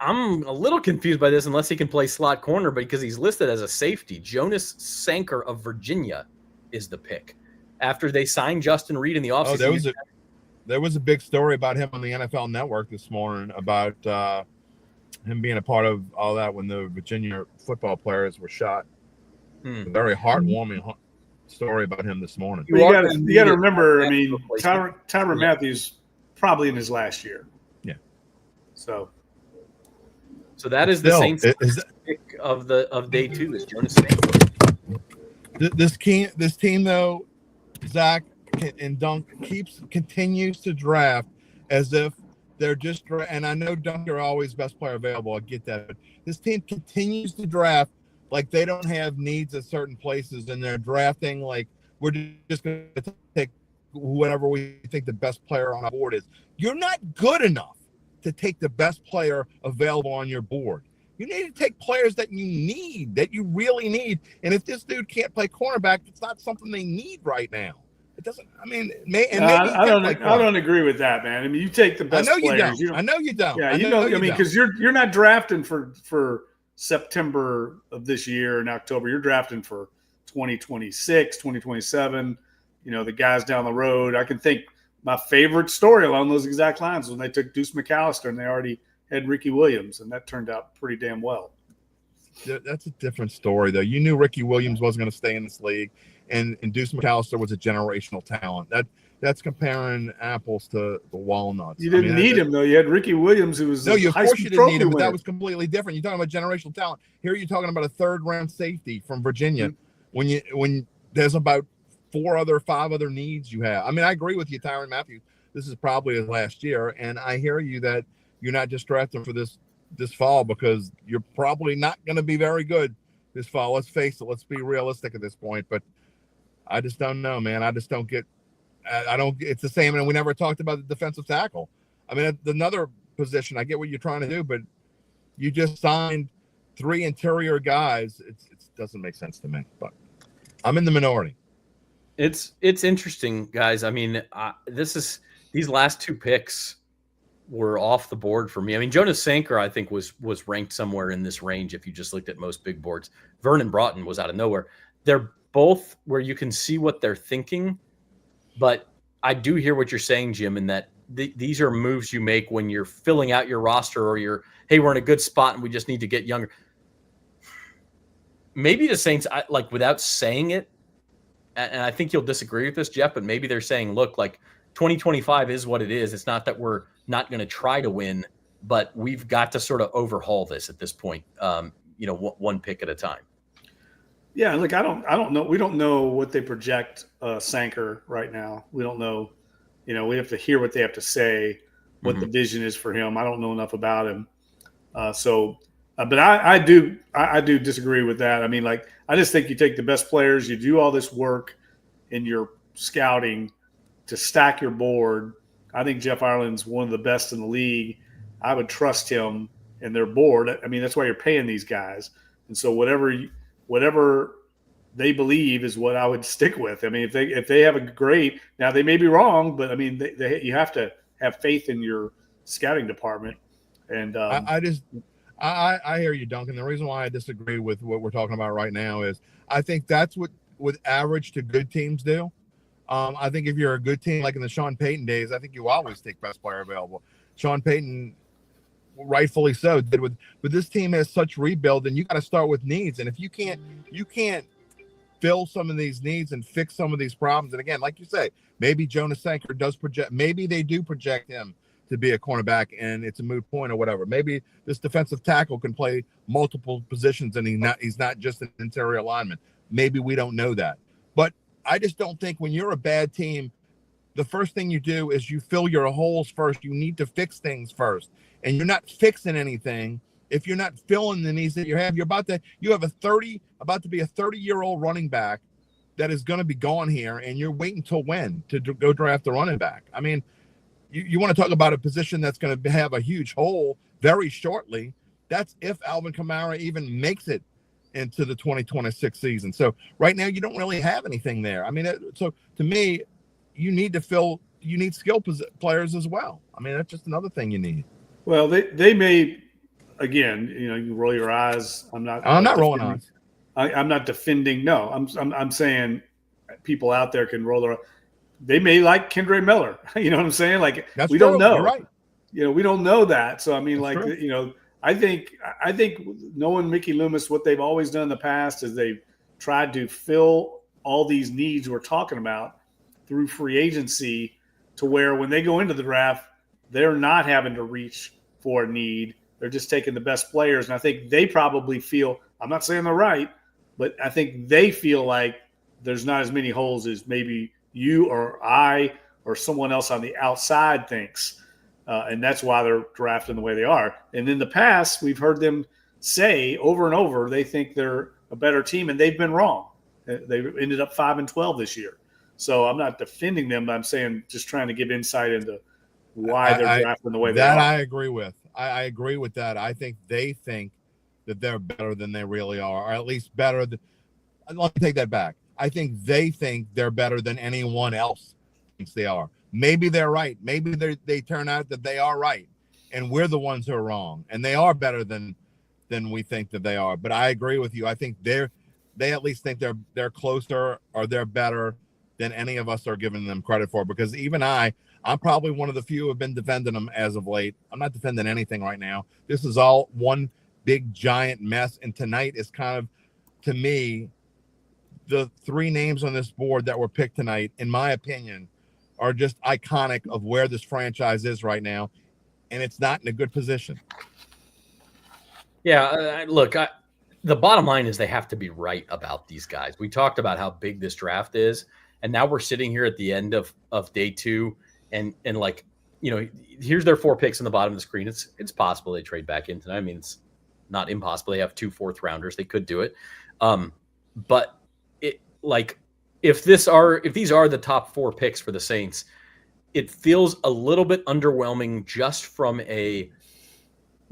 I'm a little confused by this unless he can play slot corner, but because he's listed as a safety. Jonas Sanker of Virginia is the pick. After they signed Justin Reed in the offseason. There was a big story about him on the NFL Network this morning about him being a part of all that when the Virginia football players were shot. A very heartwarming story about him this morning. You got to remember, I mean, Tyler Matthews probably in his last year. Yeah. So that is the Saints pick of day 2 is Jonas Sanker. This team though, Zach and Dunk continues to draft as if they're just, and I know Dunk are always best player available. I get that, but this team continues to draft like they don't have needs at certain places, and they're drafting like we're just going to take whatever we think the best player on our board is. You're not good enough to take the best player available on your board. You need to take players that you need, that you really need. And if this dude can't play cornerback, it's not something they need right now. It doesn't. I mean, I don't agree with that, man. I mean, you take the best players. I know you don't. Yeah, I mean, because you're not drafting for September of this year and October. You're drafting for 2026, 2027. You know, the guys down the road. I can think my favorite story along those exact lines when they took Deuce McAllister and they already had Ricky Williams, and that turned out pretty damn well. That's a different story, though. You knew Ricky Williams wasn't going to stay in this league. And Deuce McAllister was a generational talent. That's comparing apples to the walnuts. You didn't need him, though. You had Ricky Williams, who was of course you didn't need him, but that was completely different. You're talking about generational talent. Here you're talking about a 3rd round safety from Virginia. Mm-hmm. When there's about 5 other needs you have. I mean, I agree with you, Tyrann Matthew. This is probably his last year, and I hear you that you're not just drafting for this fall because you're probably not going to be very good this fall. Let's face it. Let's be realistic at this point, but I just don't know, man. I just don't get it's the same. And we never talked about the defensive tackle. I mean, another position, I get what you're trying to do, but you just signed 3 interior guys. It doesn't make sense to me, but I'm in the minority. It's interesting, guys. I mean, these last 2 picks were off the board for me. I mean, Jonas Sanker, I think, was ranked somewhere in this range if you just looked at most big boards. Vernon Broughton was out of nowhere. They're both where you can see what they're thinking, but I do hear what you're saying, Jim, in that these are moves you make when you're filling out your roster or you're, hey, we're in a good spot and we just need to get younger. Maybe the Saints, like without saying it, and I think you'll disagree with this, Jeff, but maybe they're saying, look, like 2025 is what it is. It's not that we're not going to try to win, but we've got to sort of overhaul this at this point, one pick at a time. Yeah, look, I don't know. We don't know what they project Sanker right now. We don't know. We have to hear what they have to say, what the vision is for him. I don't know enough about him. But I do disagree with that. I mean, like, I just think you take the best players, you do all this work in your scouting to stack your board. I think Jeff Ireland's one of the best in the league. I would trust him and their board. I mean, that's why you're paying these guys. And so whatever they believe is what I would stick with. I mean, if they have a great, now they may be wrong, but I mean, you have to have faith in your scouting department. And I hear you, Duncan. The reason why I disagree with what we're talking about right now is I think that's what average to good teams do. I think if you're a good team, like in the Sean Payton days, I think you always take best player available. Sean Payton, rightfully so, did but this team has such rebuild, and you got to start with needs. And if you can't fill some of these needs and fix some of these problems, and again, like you say, maybe Jonas Sanker does project, maybe they do project him to be a cornerback and it's a moot point or whatever. Maybe this defensive tackle can play multiple positions and he's not just an interior lineman. Maybe we don't know that. But I just don't think when you're a bad team, the first thing you do is you fill your holes first. You need to fix things first. And you're not fixing anything if you're not filling the needs that you have. You have about to be a 30-year-old running back that is going to be gone here, and you're waiting till when to go draft a running back. I mean, you want to talk about a position that's going to have a huge hole very shortly. That's if Alvin Kamara even makes it into the 2026 season. So right now you don't really have anything there. I mean, so to me, you need skill players as well. I mean, that's just another thing you need. Well, they may, again, you roll your eyes. I'm not rolling eyes. I'm not defending. No, I'm saying people out there can roll their. They may like Kendre Miller. You know what I'm saying? Like, that's we true. don't know. You're right. We don't know that. So I mean, that's like, true. I think knowing Mickey Loomis, what they've always done in the past is they've tried to fill all these needs we're talking about through free agency, to where when they go into the draft, they're not having to reach for a need. They're just taking the best players. And I think they probably feel, I'm not saying they're right, but I think they feel like there's not as many holes as maybe you or I or someone else on the outside thinks. And that's why they're drafting the way they are. And in the past, we've heard them say over and over they think they're a better team, and they've been wrong. They ended up 5-12 this year. So I'm not defending them, but I'm saying just trying to give insight into why they're drafting the way they are. That I agree with. I agree with that. I think they think that they're better than they really are, or at least better. Let me take that back. I think they think they're better than anyone else thinks they are. Maybe they're right. Maybe they turn out that they are right, and we're the ones who are wrong, and they are better than we think that they are. But I agree with you. I think they at least think they're closer, or they're better than any of us are giving them credit for. Because even I'm probably one of the few who have been defending them as of late. I'm not defending anything right now. This is all one big giant mess. And tonight is kind of, to me, the three names on this board that were picked tonight, in my opinion, are just iconic of where this franchise is right now. And it's not in a good position. Yeah, look, the bottom line is they have to be right about these guys. We talked about how big this draft is, and now we're sitting here at the end of day two, and like, here's their 4 picks in the bottom of the screen. It's possible they trade back in tonight. I mean, it's not impossible. They have 2 4th rounders. They could do it. But if these are the top 4 picks for the Saints, it feels a little bit underwhelming just from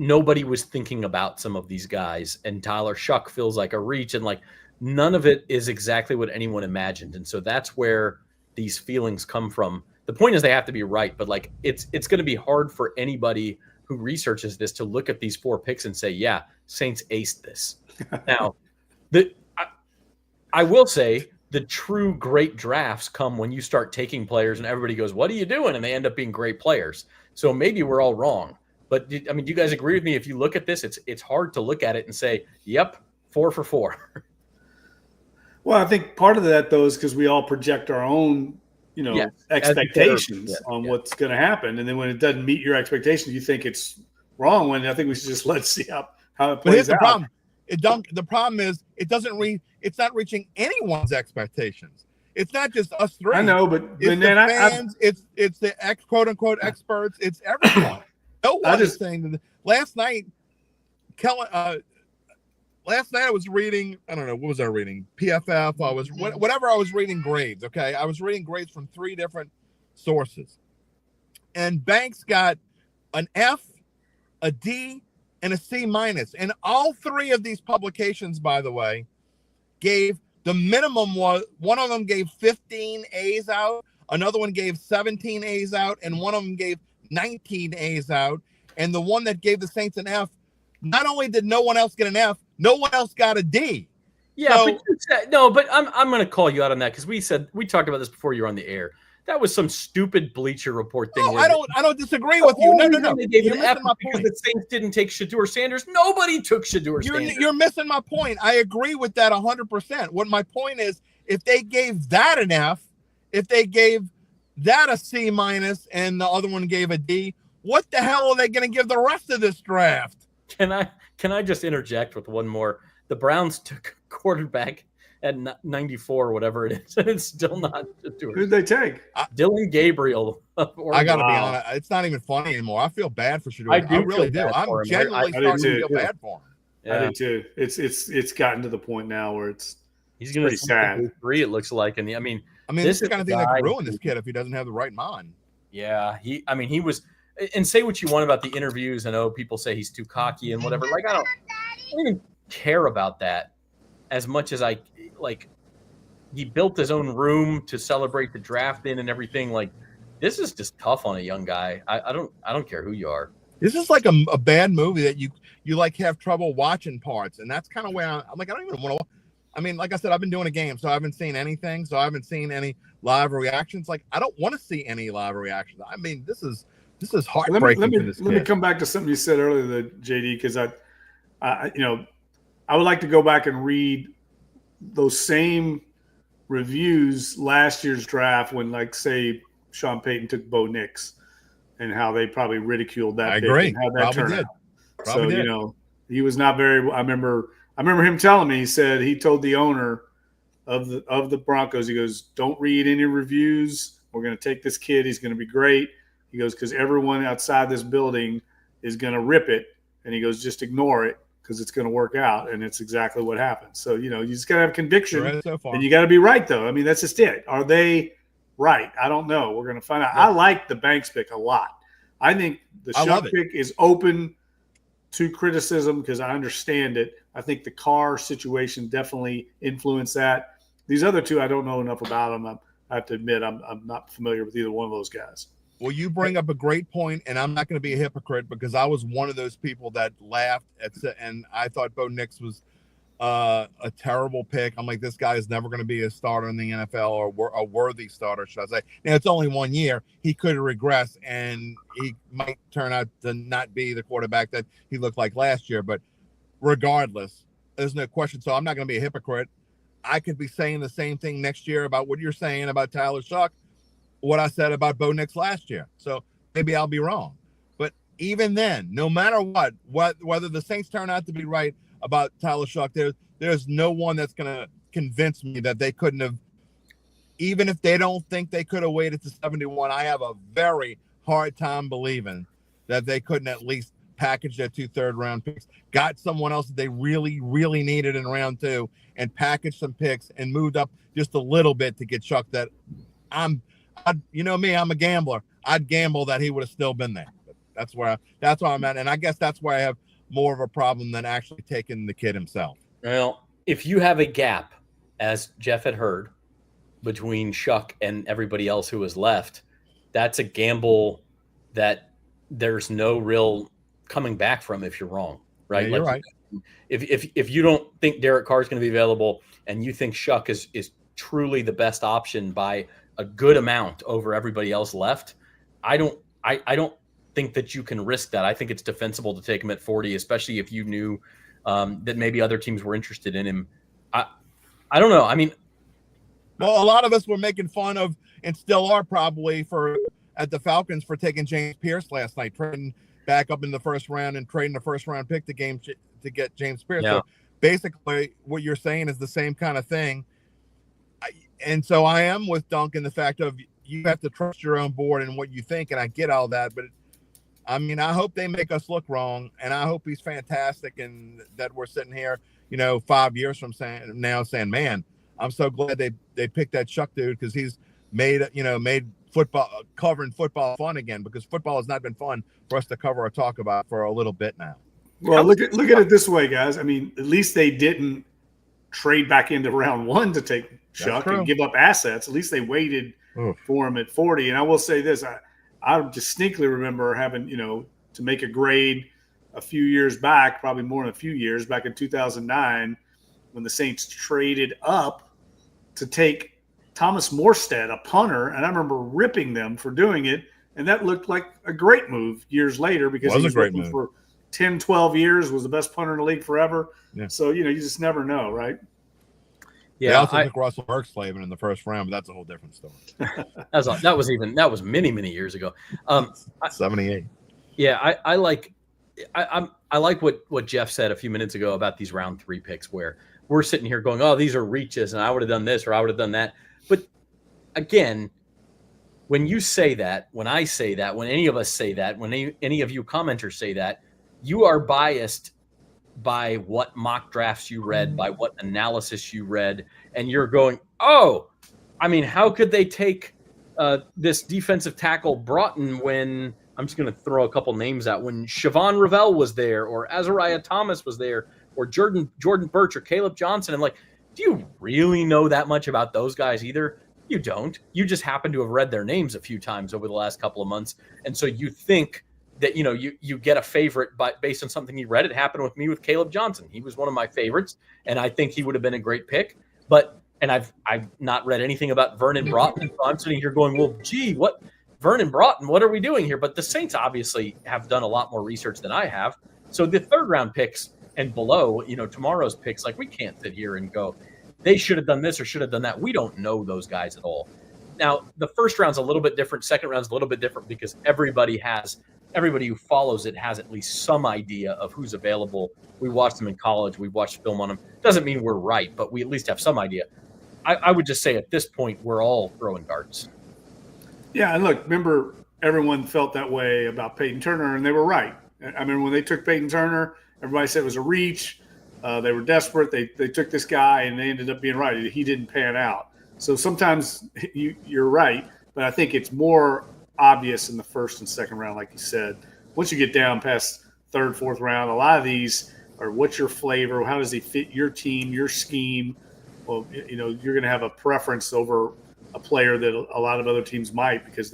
nobody was thinking about some of these guys, and Tyler Shough feels like a reach, and like none of it is exactly what anyone imagined. And so that's where these feelings come from. the point is they have to be right, but like it's going to be hard for anybody who researches this to look at these 4 picks and say, yeah, Saints aced this. Now, I will say the true great drafts come when you start taking players and everybody goes, what are you doing? And they end up being great players. So maybe we're all wrong. But I mean, do you guys agree with me? If you look at this, it's hard to look at it and say, yep, 4 for 4. Well, I think part of that, though, is because we all project our own, expectations on what's going to happen. And then when it doesn't meet your expectations, you think it's wrong. When I think we should just let's see how it plays but here's out. the problem. The problem is it's not reaching anyone's expectations. It's not just us 3. I know, but it's the fans, it's the quote unquote experts, it's everyone. No one is saying that. Last night I was reading, I don't know, what was I reading? PFF. I was reading grades. Okay. I was reading grades from 3 different sources. And Banks got an F, a D, and a C minus. And all 3 of these publications, by the way, gave the minimum was, one of them gave 15 A's out, another one gave 17 A's out, and one of them gave 19 A's out. And the one that gave the Saints an F, not only did no one else get an F, no one else got a D. Yeah, but I'm going to call you out on that because we talked about this before you were on the air. That was some stupid Bleacher Report thing. No, I don't disagree with you. No. They gave an F because the Saints didn't take Shador Sanders. Nobody took Shador Sanders. You're missing my point. I agree with that 100%. What my point is, if they gave that an F, if they gave that a C minus, and the other one gave a D, what the hell are they going to give the rest of this draft? Can I just interject with one more? The Browns took quarterback at 94 or whatever it is, and it's still not. Who'd they take? Dylan Gabriel. I got to be honest. It's not even funny anymore. I feel bad for Shador. I really do. I'm genuinely starting to feel bad for him. Yeah. I do too. It's gotten to the point now where he's going to be sad. 3, it looks like, and I mean, this is the kind of thing that could ruin this kid if he doesn't have the right mind. Yeah, he was. And say what you want about the interviews, and people say he's too cocky and whatever. Like I don't even care about that as much as I like. He built his own room to celebrate the draft in and everything. Like this is just tough on a young guy. I don't care who you are. This is like a bad movie that you like have trouble watching parts, and that's kind of where I'm like I don't even want to. I mean, like I said, I've been doing a game, so I haven't seen anything. So I haven't seen any live reactions. Like I don't want to see any live reactions. I mean, this is heartbreaking. Let me come back to something you said earlier, JD, because I would like to go back and read those same reviews last year's draft when, like, say, Sean Payton took Bo Nix and how they probably ridiculed that. I agree. And how that probably turned did. out. He was not very. I remember him telling me. He said he told the owner of the Broncos. He goes, "Don't read any reviews. We're going to take this kid. He's going to be great." He goes, because everyone outside this building is going to rip it. And he goes, just ignore it because it's going to work out. And it's exactly what happened. So, you just got to have conviction. And you got to be right, though. I mean, that's just it. Are they right? I don't know. We're going to find out. Yeah. I like the Banks pick a lot. I think the Shuck pick is open to criticism because I understand it. I think the Carr situation definitely influenced that. These other 2, I don't know enough about them. I have to admit, I'm not familiar with either one of those guys. Well, you bring up a great point, and I'm not going to be a hypocrite because I was one of those people that laughed and I thought Bo Nix was a terrible pick. I'm like, this guy is never going to be a starter in the NFL or a worthy starter, should I say. Now, it's only 1 year. He could regress, and he might turn out to not be the quarterback that he looked like last year. But regardless, there's no question. So I'm not going to be a hypocrite. I could be saying the same thing next year about what you're saying about Tyler Shough, what I said about Bo Nix last year. So maybe I'll be wrong. But even then, no matter what, whether the Saints turn out to be right about Tyler Shough, there's no one that's going to convince me that they couldn't have, even if they don't think they could have waited to 71, I have a very hard time believing that they couldn't at least package their 2 third-round picks, got someone else that they really, really needed in round 2, and packaged some picks and moved up just a little bit to get Shuck. That you know me, I'm a gambler. I'd gamble that he would have still been there. But that's where I'm at. And I guess that's why I have more of a problem than actually taking the kid himself. Well, if you have a gap, as Jeff had heard, between Shuck and everybody else who was left, that's a gamble that there's no real coming back from if you're wrong, right? Yeah, you're right. If you don't think Derek Carr is going to be available and you think Shuck is truly the best option by a good amount over everybody else left, I don't think that you can risk that. I think it's defensible to take him at 40, especially if you knew that maybe other teams were interested in him. I don't know. I mean, well, a lot of us were making fun of, and still are probably, at the Falcons for taking James Pierce last night, trading back up in the first round and trading the first round pick to get James Pierce. Yeah. So basically, what you're saying is the same kind of thing. And so I am with Duncan, the fact of you have to trust your own board and what you think, and I get all that, but I mean, I hope they make us look wrong, and I hope he's fantastic, and that we're sitting here, 5 years from saying, man, I'm so glad they picked that Shuck dude, because he's made football, covering football fun again, because football has not been fun for us to cover or talk about for a little bit now. Well, look at it this way, guys. I mean, at least they didn't trade back into round one to take Shuck and give up assets. At least they waited for him at 40. And I will say this, I distinctly remember having, to make a grade a few years back, probably more than a few years, back in 2009, when the Saints traded up to take Thomas Morstead, a punter, and I remember ripping them for doing it, and that looked like a great move years later, because he was with them for 10, 12 years, was the best punter in the league forever. Yeah. So, you just never know, right? Yeah, they also took Russell Burkslavin in the first round, but that's a whole different story. that was many, many years ago. 78. Yeah, I like what Jeff said a few minutes ago about these round 3 picks, where we're sitting here going, oh, these are reaches, and I would have done this or I would have done that. But again, when you say that, when I say that, when any of us say that, when any of you commenters say that, you are biased by what mock drafts you read, by what analysis you read, and you're going, oh, I mean, how could they take this defensive tackle Broughton when – I'm just going to throw a couple names out – when Siobhan Revell was there, or Azariah Thomas was there, or Jordan Birch or Caleb Johnson. I'm like, do you really know that much about those guys either? You don't. You just happen to have read their names a few times over the last couple of months, and so you think that you get a favorite, but based on something you read. It happened with me with Caleb Johnson. He was one of my favorites, and I think he would have been a great pick. And I've not read anything about Vernon Broughton. So I'm sitting here going, well, gee, what Vernon Broughton? What are we doing here? But the Saints obviously have done a lot more research than I have. So the third round picks and below, tomorrow's picks, like, we can't sit here and go, they should have done this or should have done that. We don't know those guys at all. Now, the first round's a little bit different. Second round's a little bit different, because everybody who follows it has at least some idea of who's available. We watched them in college. We watched film on them. Doesn't mean we're right, but we at least have some idea. I would just say at this point, we're all throwing darts. Yeah, and look, remember, everyone felt that way about Peyton Turner, and they were right. I mean, when they took Peyton Turner, everybody said it was a reach. They were desperate. They took this guy, and they ended up being right. He didn't pan out. So sometimes you're right, but I think it's more obvious in the first and second round, like you said. Once you get down past third, fourth round, a lot of these are, what's your flavor? How does he fit your team, your scheme? Well, you're going to have a preference over a player that a lot of other teams might, because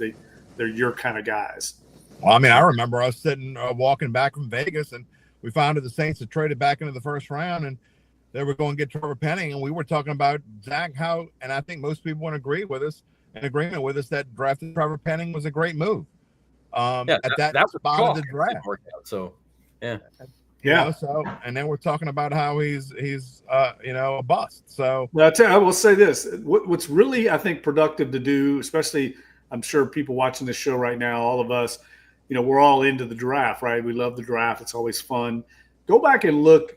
they're your kind of guys. Well, I mean, I remember us sitting walking back from Vegas, and we found that the Saints had traded back into the first round, and they were going to get Trevor Penning, and we were talking about Zach, and I think most people would agree with us, in agreement with us, that drafting Trevor Penning was a great move. At that spot of the draft. So, yeah. So, and then we're talking about how he's a bust. So, well, I will say this: what's really, I think, productive to do, especially, I'm sure people watching this show right now, all of us, we're all into the draft, right? We love the draft; it's always fun. Go back and look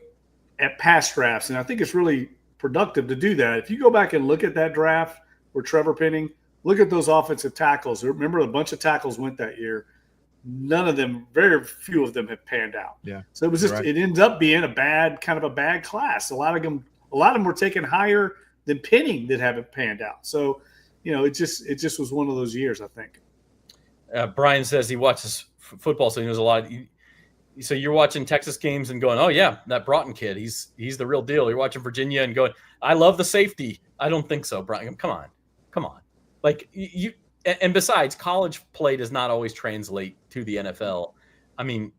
at past drafts, and I think it's really productive to do that. If you go back and look at that draft where Trevor Penning, look at those offensive tackles. Remember, a bunch of tackles went that year. None of them, very few of them have panned out. Yeah. So it was just, it ends up being a bad class. A lot of them were taken higher than Penning that haven't panned out. So, it just was one of those years, I think. Brian says he watches football, so he knows a lot. So you're watching Texas games and going, oh yeah, that Broughton kid, he's the real deal. You're watching Virginia and going, I love the safety. I don't think so, Brian. Come on. Like, and besides, college play does not always translate to the NFL. I mean,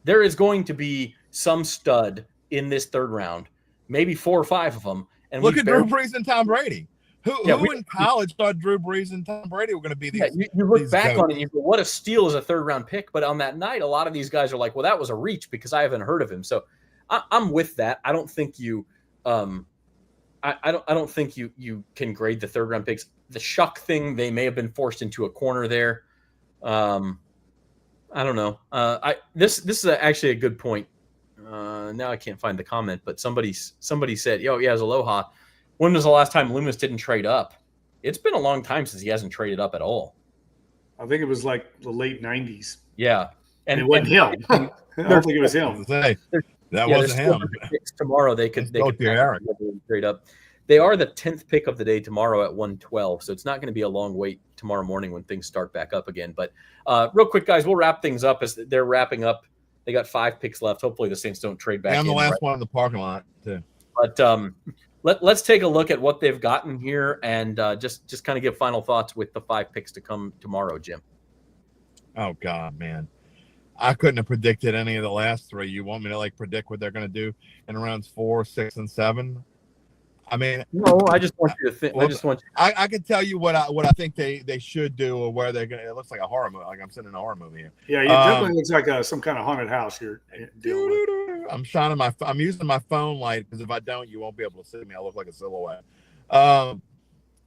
there is going to be some stud in this third round, maybe 4 or 5 of them. And look at Drew Brees and Tom Brady. Who in college thought Drew Brees and Tom Brady were going to be these? Yeah, you look back on it and you go, what a steal as a third-round pick. But on that night, a lot of these guys are like, well, that was a reach because I haven't heard of him. So I'm with that. I don't think you I don't think you can grade the third-round picks. The Shuck thing, they may have been forced into a corner there. I don't know. This is actually a good point. Now I can't find the comment, but somebody said, "Yo, yeah, as Aloha, when was the last time Loomis didn't trade up?" It's been a long time since he hasn't traded up at all. I think it was like the late 90s. Yeah, and it wasn't him. I don't think it was him. That wasn't him. Tomorrow they could trade up. They are the 10th pick of the day tomorrow at 112, so it's not going to be a long wait tomorrow morning when things start back up again. But real quick, guys, we'll wrap things up as they're wrapping up. They got 5 picks left. Hopefully the Saints don't trade back. I'm the last one in the parking lot, too. But let's take a look at what they've gotten here and just kind of give final thoughts with the 5 picks to come tomorrow, Jim. Oh, God, man. I couldn't have predicted any of the last 3. You want me to predict what they're going to do in rounds 4, 6, and 7? I mean, no. I just want you to think. Well, I just want. I can tell you what I think they should do or where they're going. It looks like a horror movie. Like I'm sitting in a horror movie here. Yeah, it definitely looks like some kind of haunted house here. I'm using my phone light because if I don't, you won't be able to see me. I look like a silhouette.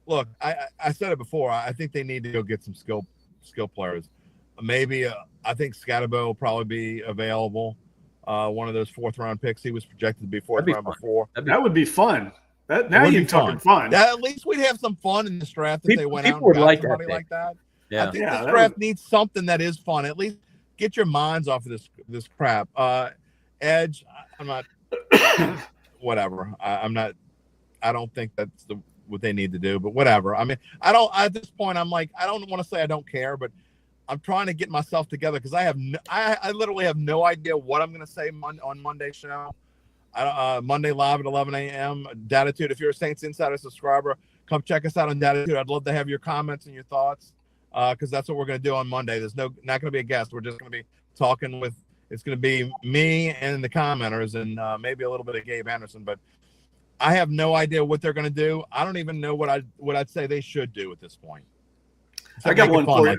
Look, I said it before. I think they need to go get some skill players. Maybe I think Scadabo will probably be available. One of those 4th round picks. He was projected to be 4th round before. That would be fun. Now you're talking fun. At least we'd have some fun in this draft if they went out and would got like somebody like that. Yeah. I think this draft needs something that is fun. At least get your minds off of this crap. Edge, I'm not. Whatever. I'm not. I don't think that's what they need to do. But whatever. I mean, I don't. At this point, I'm like, I don't want to say I don't care, but I'm trying to get myself together because I literally have no idea what I'm going to say on Monday's show. Monday live at 11 a.m. Datitude. If you're a Saints Insider subscriber, come check us out on Datitude. I'd love to have your comments and your thoughts because that's what we're going to do on Monday. There's not going to be a guest. We're just going to be talking with. It's going to be me and the commenters and maybe a little bit of Gabe Anderson. But I have no idea what they're going to do. I don't even know what I'd say they should do at this point. I got one for you.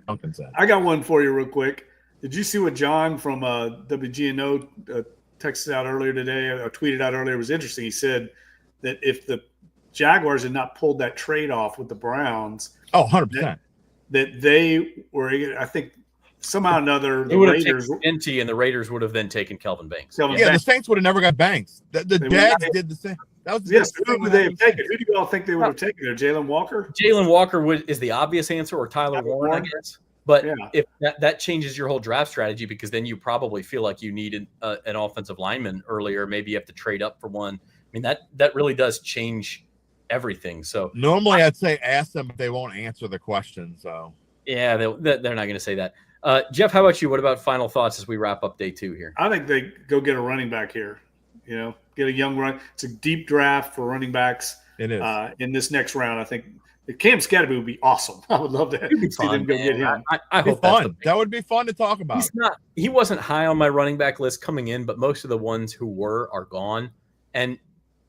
I got one for you real quick. Did you see what John from WGNO texted out earlier today or tweeted out earlier? It was interesting. He said that if the Jaguars had not pulled that trade off with the Browns, 100%, that they were, I think, somehow or another, the Raiders NT and the Raiders would have then taken Kelvin Banks. The Saints would have never got Banks. The Jags did the same. That was who would they have taken? Who do you all think they would have taken there? Jalen Walker? Jalen Walker is the obvious answer, or Tyler Warren, I guess. But if that changes your whole draft strategy, because then you probably feel like you need an offensive lineman earlier. Maybe you have to trade up for one. I mean, that really does change everything. So normally I'd say ask them, but they won't answer the question. So yeah, they're not going to say that. Jeff, how about you? What about final thoughts as we wrap up day 2 here? I think they go get a running back here. Get a young run. It's a deep draft for running backs. It is in this next round. I think Cam Scadaboo would be awesome. I would love to see them go get him. I hope that would be fun to talk about. He wasn't high on my running back list coming in, but most of the ones who are gone. And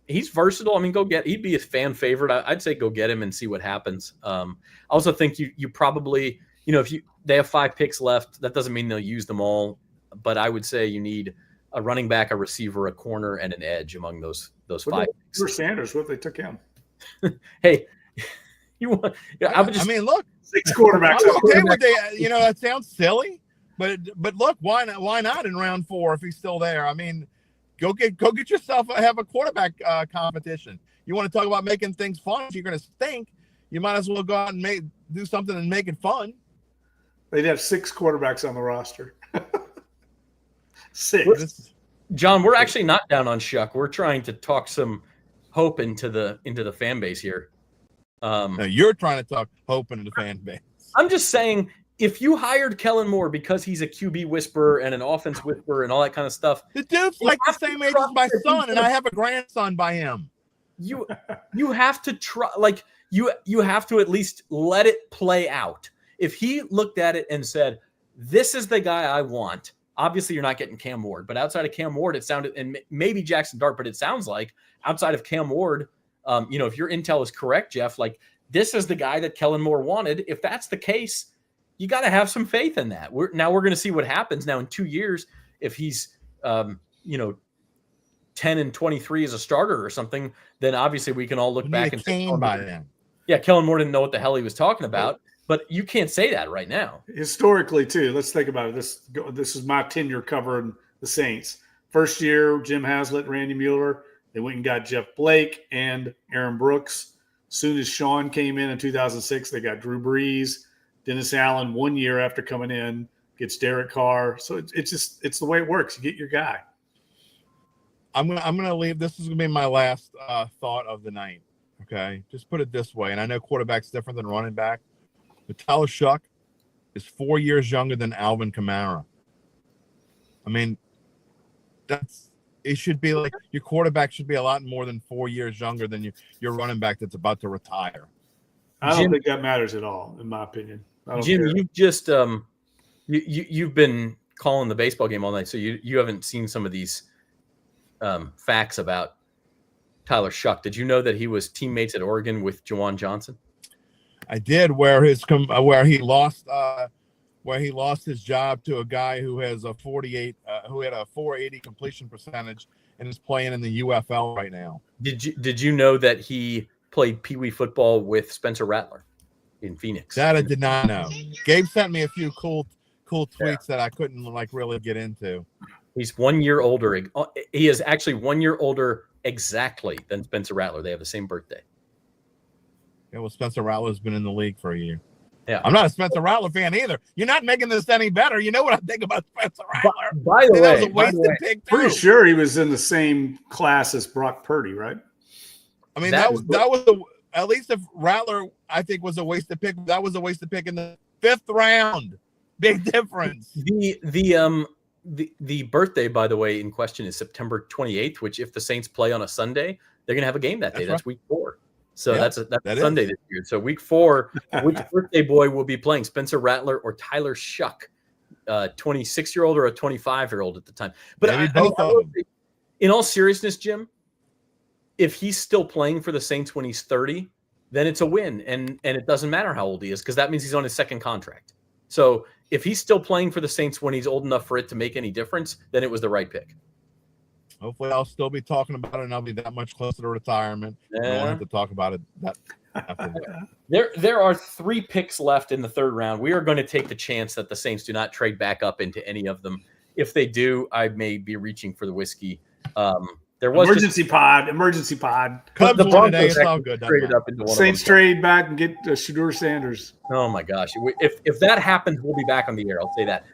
he's versatile. I mean, he'd be a fan favorite. I'd say go get him and see what happens. I also think you probably, if they have 5 picks left, that doesn't mean they'll use them all. But I would say you need a running back, a receiver, a corner, and an edge among those 5 picks. Shador Sanders, what if they took him? Hey, look, 6 quarterbacks. I'm okay with that sounds silly, but look, why not in round 4 if he's still there? I mean, go get yourself have a quarterback competition. You want to talk about making things fun? If you're going to stink, you might as well go out and do something and make it fun. They'd have 6 quarterbacks on the roster. 6. John, we're actually not down on Shuck. We're trying to talk some hope into the fan base here. No, you're trying to talk hope into the fan base. I'm just saying, if you hired Kellen Moore because he's a QB whisperer and an offense whisperer and all that kind of stuff, the dude's like the same age as my son, and I have a grandson by him. You have to try, you have to at least let it play out. If he looked at it and said, this is the guy I want, obviously you're not getting Cam Ward, but outside of Cam Ward, it sounded, and maybe Jackson Dart, but it sounds like outside of Cam Ward, if your intel is correct, Jeff, like this is the guy that Kellen Moore wanted. If that's the case, you got to have some faith in that. We're going to see what happens now in 2 years. If he's, 10-23 as a starter or something, then obviously we can all look back and say, yeah, Kellen Moore didn't know what the hell he was talking about, but you can't say that right now. Historically, too, let's think about it. This is my tenure covering the Saints. First year, Jim Haslett, Randy Mueller, they went and got Jeff Blake and Aaron Brooks. Soon as Sean came in 2006, they got Drew Brees. Dennis Allen, 1 year after coming in, gets Derek Carr. So it's the way it works. You get your guy. I'm gonna leave. This is gonna be my last thought of the night. Okay, just put it this way, and I know quarterback's different than running back, but Tyler Shough is 4 years younger than Alvin Kamara. I mean, it should be like your quarterback should be a lot more than 4 years younger than your running back that's about to retire. I don't think that matters at all, in my opinion. Jim, you've just you've been calling the baseball game all night, so you haven't seen some of these facts about Tyler Shough. Did you know that he was teammates at Oregon with Juwan Johnson? I did, where he lost his job to a guy who has a 48 who had a 480 completion percentage and is playing in the UFL right now. Did you know that he played Pee Wee football with Spencer Rattler in Phoenix? That I did not know. Gabe sent me a few cool tweets that I couldn't really get into. He's 1 year older. He is actually 1 year older exactly than Spencer Rattler. They have the same birthday. Yeah, well, Spencer Rattler's been in the league for a year. Yeah, I'm not a Spencer Rattler fan either. You're not making this any better. You know what I think about Spencer Rattler. By the way, that was a wasted pick too. Pretty sure he was in the same class as Brock Purdy, right? I mean, that was at least if Rattler, I think, was a wasted pick. That was a wasted pick in the 5th round. Big difference. The birthday, by the way, in question is September 28th, which if the Saints play on a Sunday, they're going to have a game that day. That's week 4. So yeah, that's Sunday this year. So week 4, which birthday boy will be playing, Spencer Rattler or Tyler Shough, 26-year-old or a 25-year-old at the time. But in all seriousness, Jim, if he's still playing for the Saints when he's 30, then it's a win. And it doesn't matter how old he is because that means he's on his second contract. So if he's still playing for the Saints when he's old enough for it to make any difference, then it was the right pick. Hopefully I'll still be talking about it and I'll be that much closer to retirement. I won't have to talk about it after that. There are 3 picks left in the 3rd round. We are going to take the chance that the Saints do not trade back up into any of them. If they do, I may be reaching for the whiskey. There was emergency pod. Cubs won today. It's all good. Traded up into one Saints trade back and get Shador Sanders. Oh my gosh! If that happens, we'll be back on the air. I'll say that.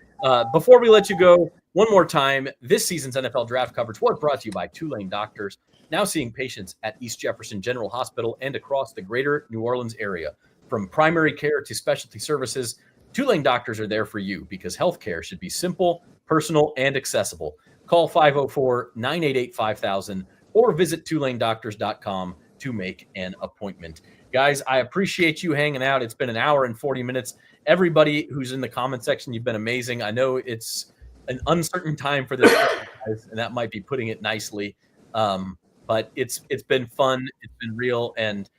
Before we let you go, one more time, this season's NFL draft coverage was brought to you by Tulane Doctors, now seeing patients at East Jefferson General Hospital and across the greater New Orleans area. From primary care to specialty services, Tulane Doctors are there for you because healthcare should be simple, personal, and accessible. Call 504-988-5000 or visit TulaneDoctors.com to make an appointment. Guys, I appreciate you hanging out. It's been an hour and 40 minutes. Everybody who's in the comment section, you've been amazing. I know it's an uncertain time for this, guys, and that might be putting it nicely. But it's been fun. It's been real. And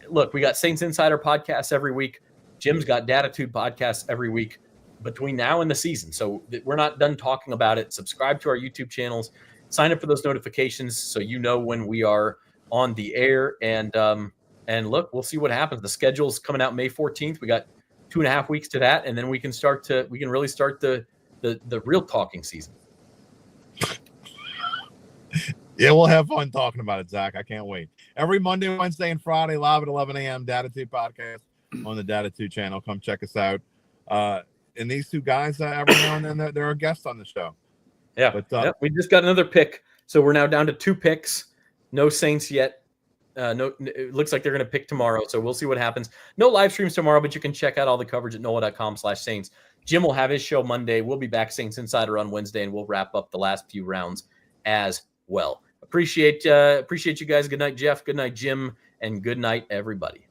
look, we got Saints Insider podcasts every week. Jim's got Datitude podcasts every week between now and the season. So we're not done talking about it. Subscribe to our YouTube channels. Sign up for those notifications so you know when we are on the air. And look, we'll see what happens. The schedule's coming out May 14th. We got 2.5 weeks to that, and then we can really start the real talking season. Yeah, we'll have fun talking about it, Zach. I can't wait. Every Monday, Wednesday, and Friday, live at 11 a.m. Datitude podcast on the Datitude channel. Come check us out. And these 2 guys, every now and then, they're a guest on the show. Yeah, but we just got another pick, so we're now down to 2 picks. No Saints yet. It looks like they're going to pick tomorrow, so we'll see what happens. No live streams tomorrow, but you can check out all the coverage at NOLA.com/Saints. Jim will have his show Monday. We'll be back Saints Insider on Wednesday, and we'll wrap up the last few rounds as well. Appreciate you guys. Good night, Jeff. Good night, Jim, and good night, everybody.